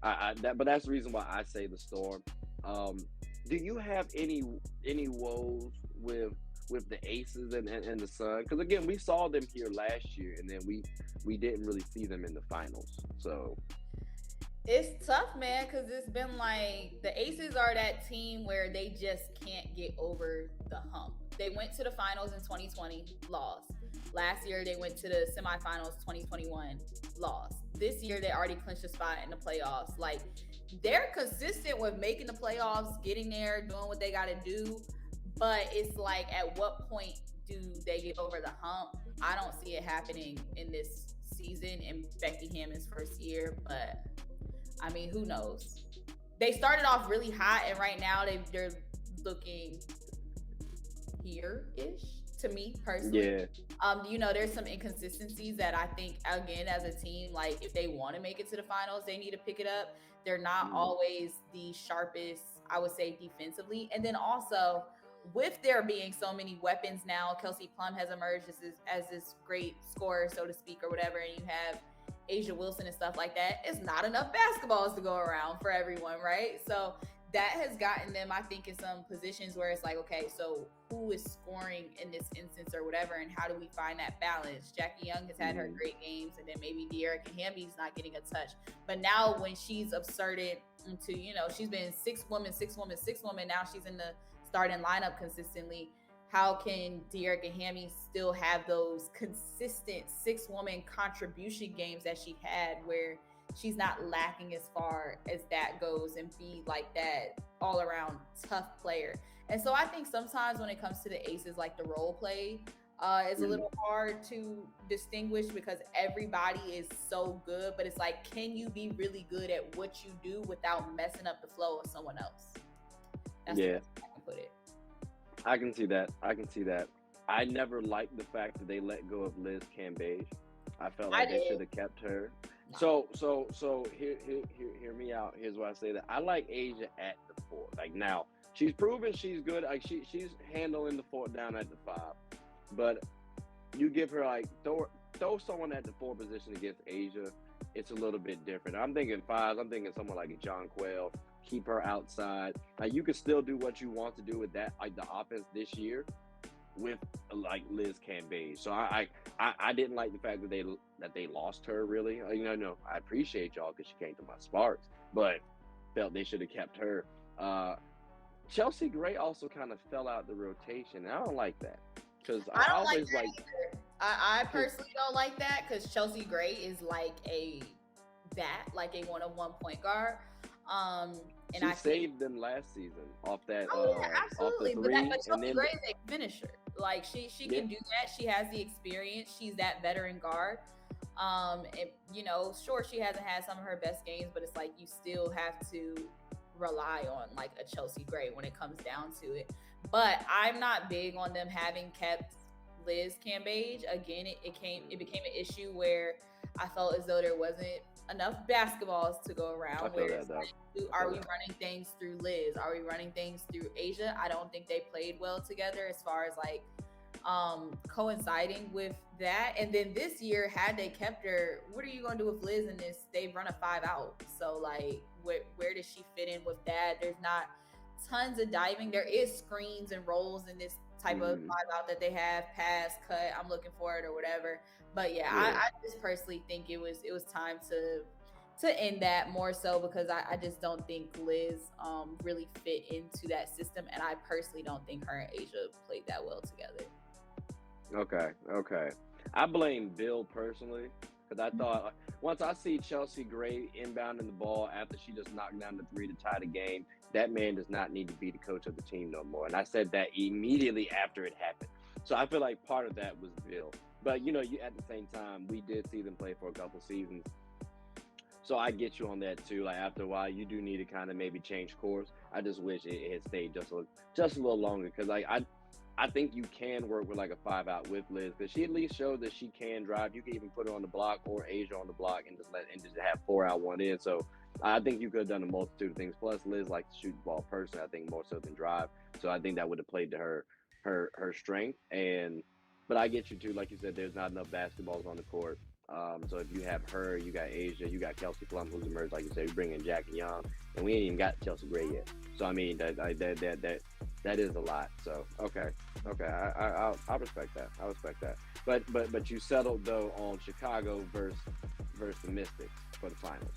but that's the reason why I say the Storm. Do you have any woes with the Aces and the Sun? Because again, we saw them here last year, and then we didn't really see them in the finals. So it's tough, man, because it's been like the Aces are that team where they just can't get over the hump. They went to the finals in 2020, lost. Last year, they went to the semifinals 2021, lost. This year, they already clinched a spot in the playoffs. Like, they're consistent with making the playoffs, getting there, doing what they got to do. But it's like, at what point do they get over the hump? I don't see it happening in this season in Becky Hammon's first year. But, I mean, who knows? They started off really hot, and right now they're looking here-ish. To me personally, there's some inconsistencies that I think, again, as a team, like if they want to make it to the finals, they need to pick it up. They're not always the sharpest, I would say, defensively. And then also, with there being so many weapons now, Kelsey Plum has emerged as this great scorer, so to speak, or whatever, and you have Asia Wilson and stuff like that. It's not enough basketballs to go around for everyone, right? So that has gotten them, I think, in some positions where it's like, okay, so who is scoring in this instance or whatever, and how do we find that balance? Jackie Young has had her great games, and then maybe Tykera Hamby's not getting a touch. But now when she's absurded into, she's been 6 women, now she's in the starting lineup consistently. How can Tykera Hamby still have those consistent 6-woman contribution games that she had where she's not lacking as far as that goes and be like that all-around tough player? And so I think sometimes when it comes to the Aces, like the role play, It's a little hard to distinguish because everybody is so good, but it's like, can you be really good at what you do without messing up the flow of someone else? That's the best way I can put it. I can see that. I can see that. I never liked the fact that they let go of Liz Cambage. I felt like they should have kept her. No. So hear me out. Here's why I say that. I like Asia at the 4. Like now, she's proven she's good. Like she's handling the 4 down at the 5. But you give her like throw someone at the 4 position against Asia, it's a little bit different. I'm thinking 5s. I'm thinking someone like a John Quayle. Keep her outside. Like you can still do what you want to do with that, like the offense this year, with like Liz Cambage. So I didn't like the fact that they lost her. Really, no, I appreciate y'all because she came to my Sparks, but felt they should have kept her. Chelsea Gray also kind of fell out the rotation. And I don't like that because I always like. I personally don't like that because Chelsea Gray is like a 1-on-1 point guard. And she saved them last season off that. Absolutely. Off the 3, but Chelsea Gray is a finisher. Like she can do that. She has the experience. She's that veteran guard. And, sure, she hasn't had some of her best games, but it's like you still have to rely on like a Chelsea Gray when it comes down to it. But I'm not big on them having kept Liz Cambage. Again, it became an issue where I felt as though there wasn't enough basketballs to go around. Are we running things through Liz? Are we running things through Asia? I don't think they played well together as far as like coinciding with that. And then this year, had they kept her, what are you going to do with Liz in this? They run a 5 out. So like, where does she fit in with that? There's not tons of diving. There is screens and rolls in this type of 5 out that they have, pass, cut, I'm looking for it or whatever. But I just personally think it was time to end that, more so because I just don't think Liz really fit into that system, and I personally don't think her and Asia played that well together. Okay. I blame Bill personally because I thought once I see Chelsea Gray inbounding the ball after she just knocked down the 3 to tie the game, that man does not need to be the coach of the team no more. And I said that immediately after it happened. So I feel like part of that was Bill. But, you at the same time, we did see them play for a couple seasons. So I get you on that, too. Like, after a while, you do need to kind of maybe change course. I just wish it had stayed just a little longer because, like, I think you can work with, like, a 5 out with Liz because she at least showed that she can drive. You can even put her on the block or Asia on the block and just have 4 out, 1 in. So I think you could have done a multitude of things. Plus, Liz likes to shoot the ball personally, I think, more so than drive. So I think that would have played to her strength. But I get you too. Like you said, there's not enough basketballs on the court. So if you have her, you got Asia, you got Kelsey Plum, who's emerged, like you said, you bring in Jackie Young, and we ain't even got Chelsea Gray yet. So I mean, that is a lot. So okay, I respect that. I respect that. But you settled though on Chicago versus the Mystics for the finals.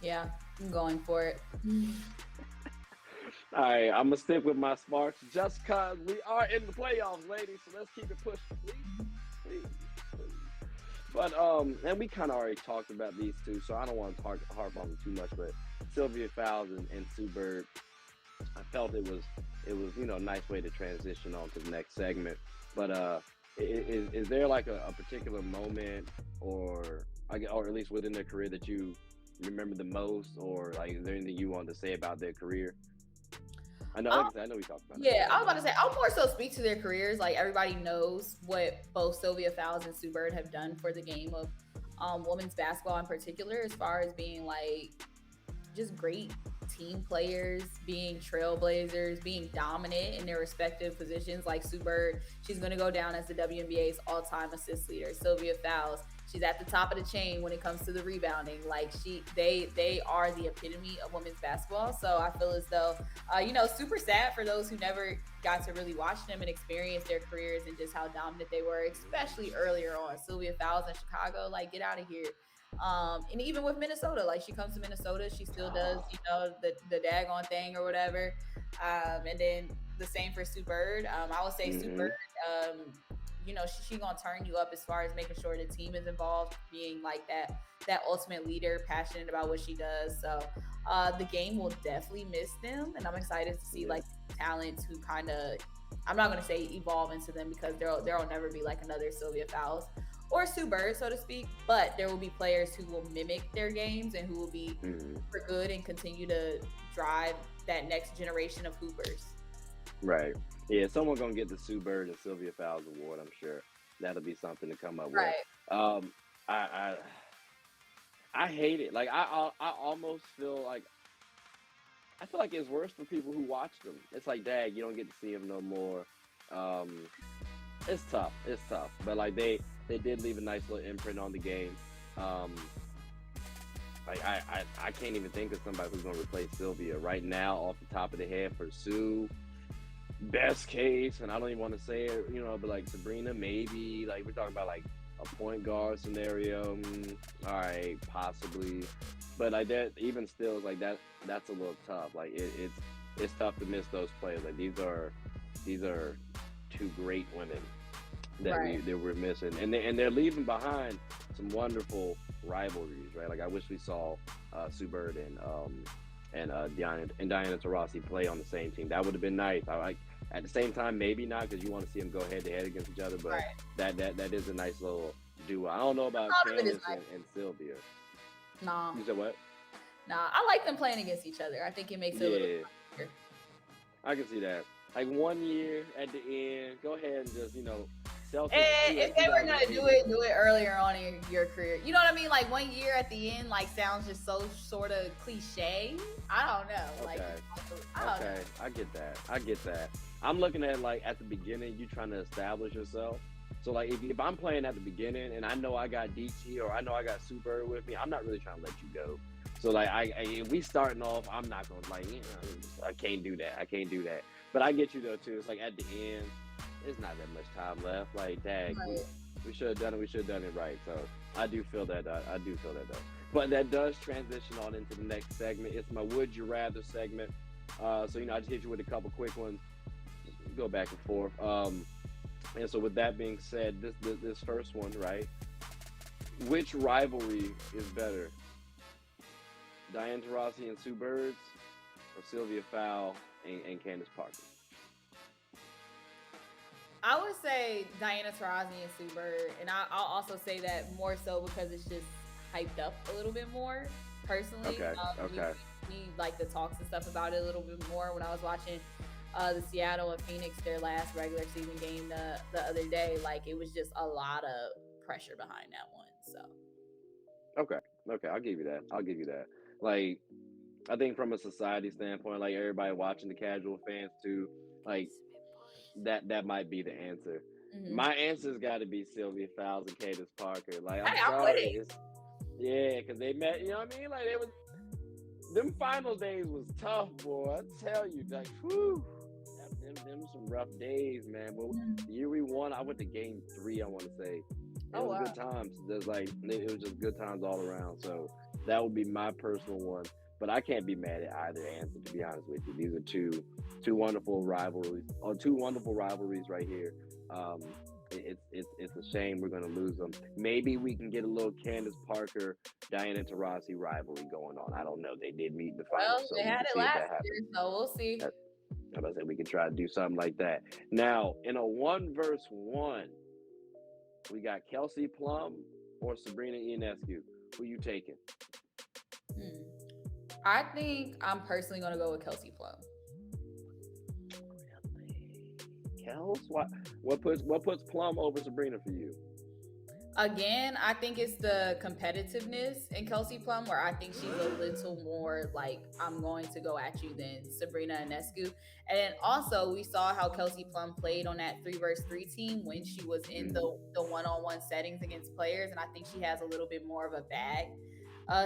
Yeah, I'm going for it. All right, I'm going to stick with my Sparks just because we are in the playoffs, ladies. So let's keep it pushing, please. But, and we kind of already talked about these two, so I don't want to harp on them too much. But Sylvia Fowles and Sue Bird, I felt it was a nice way to transition on to the next segment. But is there like a particular moment or at least within their career that you remember the most, or like is there anything you want to say about their career? I know we talked about it. Yeah, I was about to say, I'll more so speak to their careers. Like, everybody knows what both Sylvia Fowles and Sue Bird have done for the game of women's basketball in particular, as far as being, like, just great team players, being trailblazers, being dominant in their respective positions. Like Sue Bird, she's going to go down as the WNBA's all-time assist leader. Sylvia Fowles, she's at the top of the chain when it comes to the rebounding. Like they are the epitome of women's basketball. So I feel as though, super sad for those who never got to really watch them and experience their careers and just how dominant they were, especially earlier on. Sylvia Fowles in Chicago, like, get out of here. And even with Minnesota, like, she comes to Minnesota, she still does, the daggone thing or whatever. And then the same for Sue Bird. I would say Sue Bird, she gonna turn you up as far as making sure the team is involved, being like that ultimate leader, passionate about what she does. So the game will definitely miss them, and I'm excited to see like talents who kind of I'm not going to say evolve into them because there'll never be like another Sylvia Fowles or Sue Bird, so to speak. But there will be players who will mimic their games and who will be for good and continue to drive that next generation of hoopers. Right. Yeah, someone gonna get the Sue Bird and Sylvia Fowles award. I'm sure that'll be something to come up with. I hate it. Like I almost feel like it's worse for people who watch them. It's like, dang, you don't get to see them no more. It's tough. But like they did leave a nice little imprint on the game. Like I can't even think of somebody who's gonna replace Sylvia right now off the top of the head for Sue. Best case, and I don't even want to say it, but like Sabrina, maybe. Like we're talking about like a point guard scenario. All right, possibly. But like that, even still, like that's a little tough. Like it's tough to miss those players. Like these are two great women that we're missing, and they're leaving behind some wonderful rivalries, right? Like I wish we saw Sue Bird and Diana Taurasi play on the same team. That would have been nice. At the same time, maybe not, because you want to see them go head to head against each other. But that is a nice little duo. I don't know about Candace and Sylvia. Nah. You said what? Nah, I like them playing against each other. I think it makes it a little easier. I can see that. Like 1 year at the end, go ahead and just Celtics. And if they were gonna do it earlier on in your career. You know what I mean? Like 1 year at the end, like sounds just so sort of cliche. I don't know. Okay. Like I get that. I'm looking at like at the beginning, you trying to establish yourself. So like if I'm playing at the beginning and I know I got DT or I know I got Sue Bird with me, I'm not really trying to let you go. So like if we starting off, I'm not gonna I can't do that. But I get you though too. It's like at the end, there's not that much time left. Like, dang, we should have done it. We should have done it right. So I do feel that. I do feel that though. But that does transition on into the next segment. It's my Would You Rather segment. So I just hit you with a couple quick ones. Just go back and forth. And so with that being said, this first one, right? Which rivalry is better? Diana Taurasi and Sue Bird, or Sylvia Fowles and Candace Parker? I would say Diana Taurasi and Sue Bird, and I'll also say that more so because it's just hyped up a little bit more personally. Okay. We like the talks and stuff about it a little bit more when I was watching the Seattle and Phoenix, their last regular season game the other day. Like it was just a lot of pressure behind that one. So okay, I'll give you that. Like I think from a society standpoint, like everybody watching, the casual fans too, like that might be the answer. Mm-hmm. My answer's got to be Sylvia Fowles and Candace Parker. Like I'm sorry, because they met. You know what I mean? Like them final days was tough, boy. I tell you, like, whew, them some rough days, man. But the year we won, I went to Game 3. I want to say it was good times. There's it was just good times all around. So that would be my personal one. But I can't be mad at either answer, to be honest with you. These are two wonderful rivalries, right here. It's a shame we're going to lose them. Maybe we can get a little Candace Parker, Diana Taurasi rivalry going on. I don't know. They did meet in the finals. Well, they had it last year, so we'll see. I'm about to say we can try to do something like that. Now, in a 1-versus-1, we got Kelsey Plum or Sabrina Ionescu. Who you taking? I think I'm personally going to go with Kelsey Plum. Kels? What puts Plum over Sabrina for you? Again, I think it's the competitiveness in Kelsey Plum, where I think she's a little more like, I'm going to go at you than Sabrina Ionescu. And then also we saw how Kelsey Plum played on that 3-versus-3 team when she was in the one-on-one settings against players. And I think she has a little bit more of a bag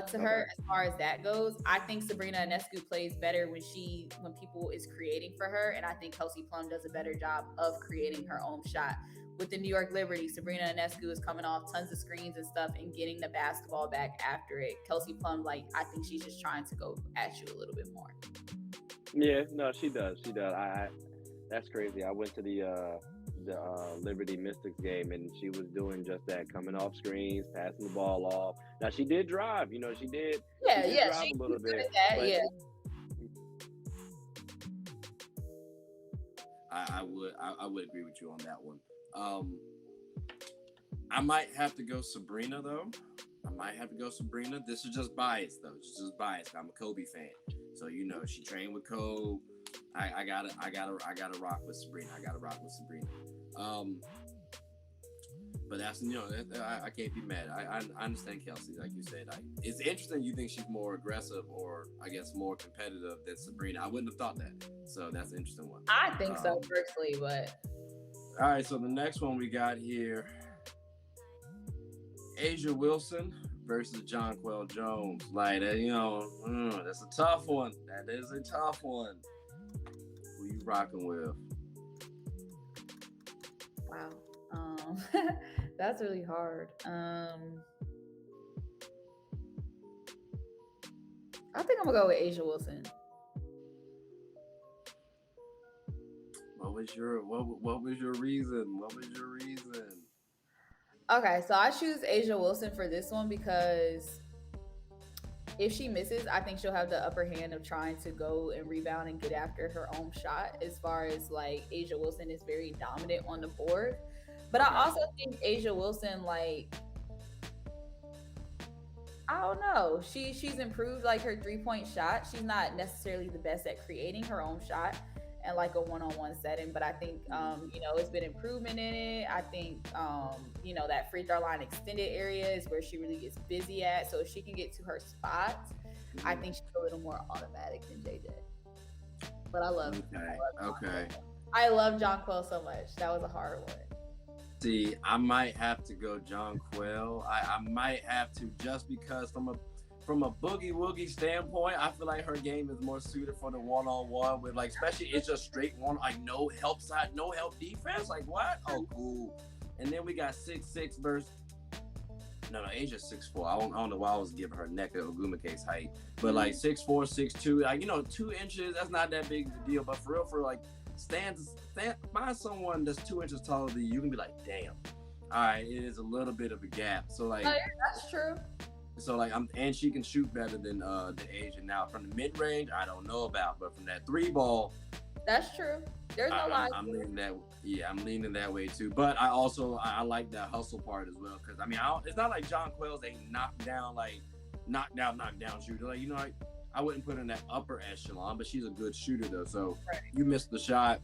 to her as far as that goes. I think Sabrina Ionescu plays better when people is creating for her, and I think Kelsey Plum does a better job of creating her own shot. With the New York Liberty, Sabrina Ionescu is coming off tons of screens and stuff and getting the basketball back after it. Kelsey Plum, I think she's just trying to go at you a little bit more. Yeah, no, she does. That's crazy. I went to the Liberty Mystics game, and she was doing just that, coming off screens, passing the ball off. Now she did drive, she did. Yeah, drive a little bit. I would agree with you on that one. I might have to go Sabrina though. This is just bias though. It's just bias. I'm a Kobe fan, so she trained with Kobe. I gotta rock with Sabrina. But that's I can't be mad. I understand Kelsey, like you said. It's interesting. You think she's more aggressive, or I guess more competitive than Sabrina. I wouldn't have thought that. So that's an interesting one. I think so personally, but all right. So the next one we got here, A'ja Wilson versus Jonquel Jones. Like that, that's a tough one. That is a tough one. Who you rocking with? Wow. That's really hard. I think I'm gonna go with A'ja Wilson. What was your reason? Okay, so I choose A'ja Wilson for this one because if she misses, I think she'll have the upper hand of trying to go and rebound and get after her own shot. As far as like A'ja Wilson is very dominant on the board. But I also think A'ja Wilson, like, I don't know. She's improved like her 3-point shot. She's not necessarily the best at creating her own shot and like a one-on-one setting, but I think it's been improvement in it. I think that free throw line extended area is where she really gets busy at. So if she can get to her spots, I think she's a little more automatic than JJ. But I love I love Jonquel so much. That was a hard one. See, I might have to go Jonquel. I might have to, just because from a boogie woogie standpoint, I feel like her game is more suited for the one-on-one with, like, especially it's just straight one, like no help side, no help defense. Like what? Oh, cool. And then we got 6'6" versus A'ja's 6'4". I don't know why I was giving her neck of Ogumake's height, but like 6'4", 6'2", like 2 inches. That's not that big of a deal. But for real, like. Stand find someone that's 2 inches taller than you can be like, damn, all right, it is a little bit of a gap. So like, that's true. So like, and she can shoot better than A'ja. Now from the mid range, I don't know about, but from that 3-ball, that's true. There's no lie. I'm leaning that. Yeah, I'm leaning that way too. But I like that hustle part as well, because it's not like Jonquel's a knockdown shooter. Like I wouldn't put her in that upper echelon, but she's a good shooter though. So you missed the shot.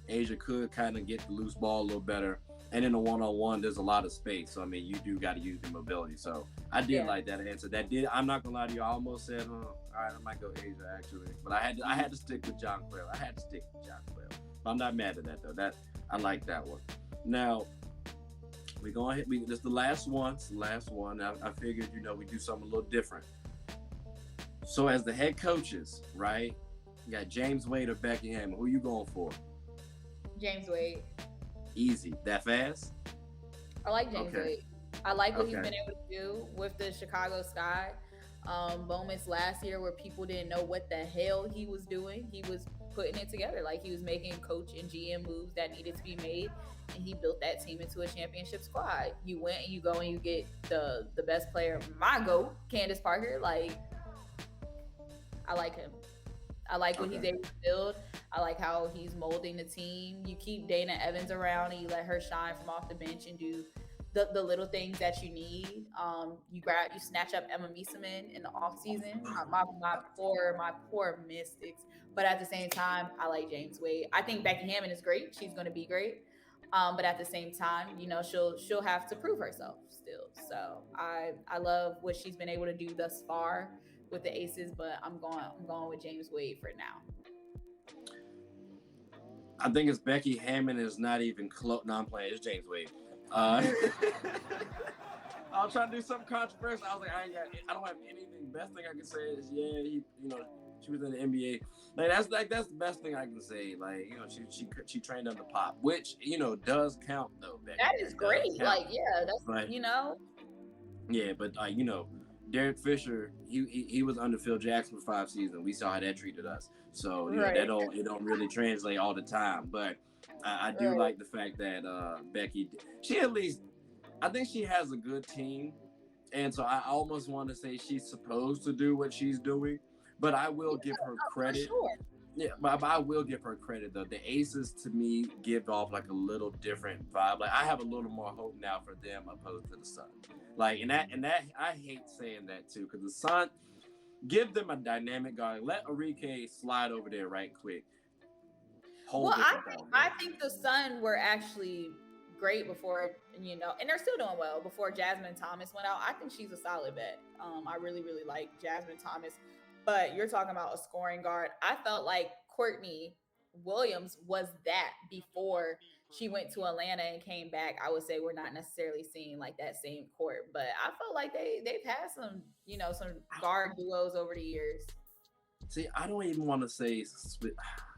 A'ja could kind of get the loose ball a little better. And in a one-on-one, there's a lot of space. So, I mean, you do got to use your mobility. So I did like that answer. I'm not going to lie to you. I almost said, all right, I might go A'ja actually. But I had to stick with Jonquel. But I'm not mad at that though. I like that one. Now, we're going to hit, this is the last one. I figured, we do something a little different. So as the head coaches, right, you got James Wade or Becky Hammond. Who you going for? James Wade. Easy. That fast? I like James Wade. I like what he's been able to do with the Chicago Sky. Moments last year where people didn't know what the hell he was doing. He was putting it together. Like, he was making coach and GM moves that needed to be made, and he built that team into a championship squad. You went and you go and you get the best player, my GOAT, Candace Parker. Like, I like him. I like what he's able to build. I like how he's molding the team. You keep Dana Evans around and you let her shine from off the bench and do the little things that you need. You snatch up Emma Mieseman in the off season. My poor Mystics. But at the same time, I like James Wade. I think Becky Hammond is great. She's going to be great. But at the same time, she'll have to prove herself still. So I love what she's been able to do thus far with the Aces, but I'm going with James Wade for now. I think it's Becky Hammond is not even close. No, I'm playing. It's James Wade. I was trying to do something controversial. I was like, I don't have anything. Best thing I can say is, she was in the NBA. That's the best thing I can say. Like, she trained under Pop, which does count though. Becky. That is great. Like, that's right. Yeah, but Derek Fisher, he was under Phil Jackson for 5 seasons. We saw how that treated us. So it don't really translate all the time. But I do like the fact that Becky, I think she has a good team, and so I almost want to say she's supposed to do what she's doing. But I will give her credit. Sure. Yeah, but I will give her credit though. The Aces to me give off like a little different vibe. Like I have a little more hope now for them opposed to the Sun. Like and that I hate saying that too because the Sun give them a dynamic guard. Let Arike slide over there right quick. Well, I think the Sun were actually great before, and they're still doing well before Jasmine Thomas went out. I think she's a solid bet. I really, really like Jasmine Thomas, but you're talking about a scoring guard. I felt like Courtney Williams was that before she went to Atlanta and came back. I would say we're not necessarily seeing like that same court, but I felt like they've had some, some guard duos over the years. See, I don't even want to say,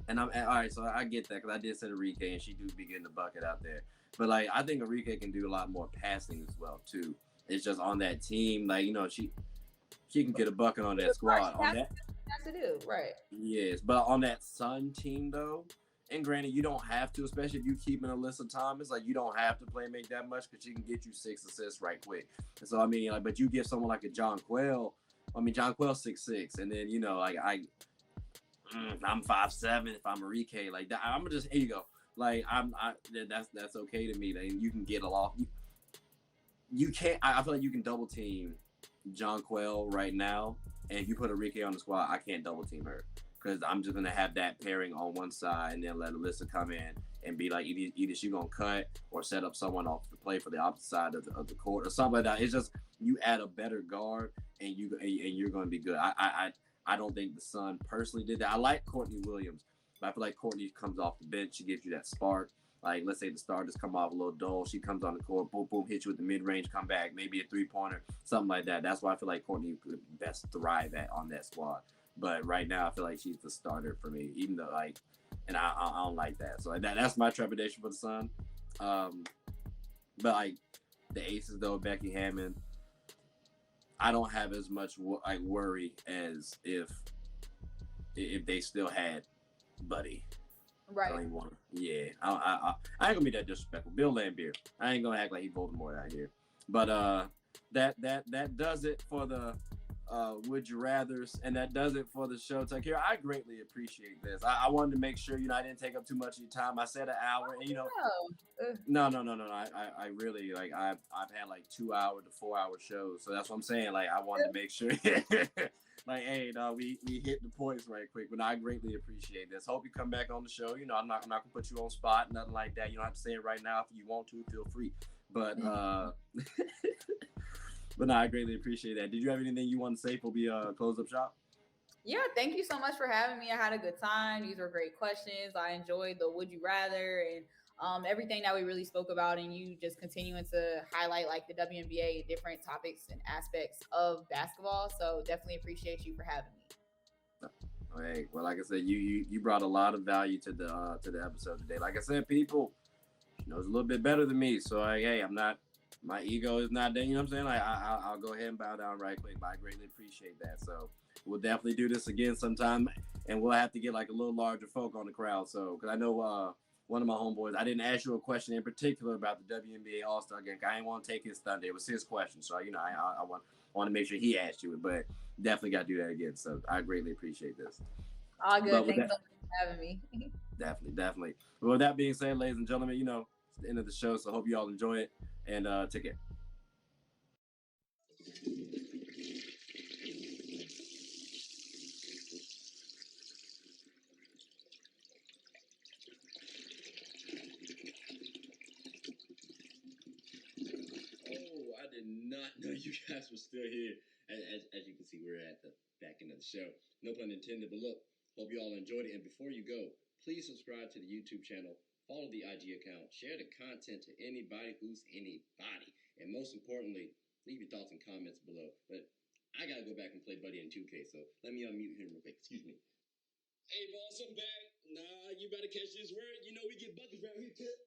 and I'm all right. So I get that because I did say Arike, and she do be getting the bucket out there. But like, I think Arike can do a lot more passing as well too. It's just on that team, like she can get a bucket on that squad. On that, has to do right. Yes, but on that Sun team though, and granted, you don't have to, especially if you keeping Alyssa Thomas. Like you don't have to play make that much because she can get you 6 assists right quick. And so I mean, like, but you give someone like a John Quell. I mean, John Quell's 6'6", and then like I'm 5'7". If I'm Arike, like that, I'm just here you go. Like that's okay to me. Like, you can get a lot. You can't. I feel like you can double team John Quell right now, and if you put Arike on the squad, I can't double team her because I'm just gonna have that pairing on one side, and then let Alyssa come in and be like either she gonna cut or set up someone off to play for the opposite side of the court or something like that. It's just you add a better guard and you're gonna be good. I don't think the Sun personally did that. I like Courtney Williams, but I feel like Courtney comes off the bench, she gives you that spark. Like let's say the starters come off a little dull, she comes on the court, boom boom, hits you with the mid range, come back, maybe a 3-pointer, something like that. That's why I feel like Courtney could best thrive on that squad. But right now, I feel like she's the starter for me, even though and I don't like that. So that's my trepidation for the Sun. But like the Aces though, Becky Hammond, I don't have as much worry as if they still had Buddy. Right. I don't even want to. Yeah, I ain't gonna be that disrespectful. Bill Lambier, I ain't gonna act like he Voldemort out here. But that does it for the Would You Rathers, and that does it for the show. Tykera, I greatly appreciate this. I wanted to make sure I didn't take up too much of your time. I said an hour, and no. I really I've had like 2 hour to 4 hour shows, so that's what I'm saying. Like I wanted to make sure, like hey, we hit the points right quick. But I greatly appreciate this. Hope you come back on the show. I'm not gonna put you on spot, nothing like that. You don't have to say it right now. If you want to, feel free. But But no, I greatly appreciate that. Did you have anything you want to say before we close up shop? Yeah, thank you so much for having me. I had a good time. These were great questions. I enjoyed the Would You Rather and everything that we really spoke about, and you just continuing to highlight like the WNBA, different topics and aspects of basketball. So definitely appreciate you for having me. All right. Well, like I said, you brought a lot of value to the episode today. Like I said, people, she knows a little bit better than me. So hey, I'm not. My ego is not there, you know what I'm saying? Like I'll go ahead and bow down right quick, but I greatly appreciate that. So we'll definitely do this again sometime, and we'll have to get like a little larger folk on the crowd. So because I know one of my homeboys, I didn't ask you a question in particular about the WNBA All-Star game. I didn't want to take his thunder. It was his question, so I want to make sure he asked you it, but definitely got to do that again. So I greatly appreciate this. All good. Thanks so much for having me. Definitely. But with that being said, ladies and gentlemen, it's the end of the show, so hope you all enjoy it. And take care. Oh, I did not know you guys were still here. As you can see, we're at the back end of the show. No pun intended, but look, hope you all enjoyed it. And before you go, please subscribe to the YouTube channel, follow the IG account, share the content to anybody who's anybody. And most importantly, leave your thoughts and comments below. But I gotta go back and play Buddy in 2K, so let me unmute him real quick. Excuse me. Hey, boss, I'm back. Nah, you better catch this word. We get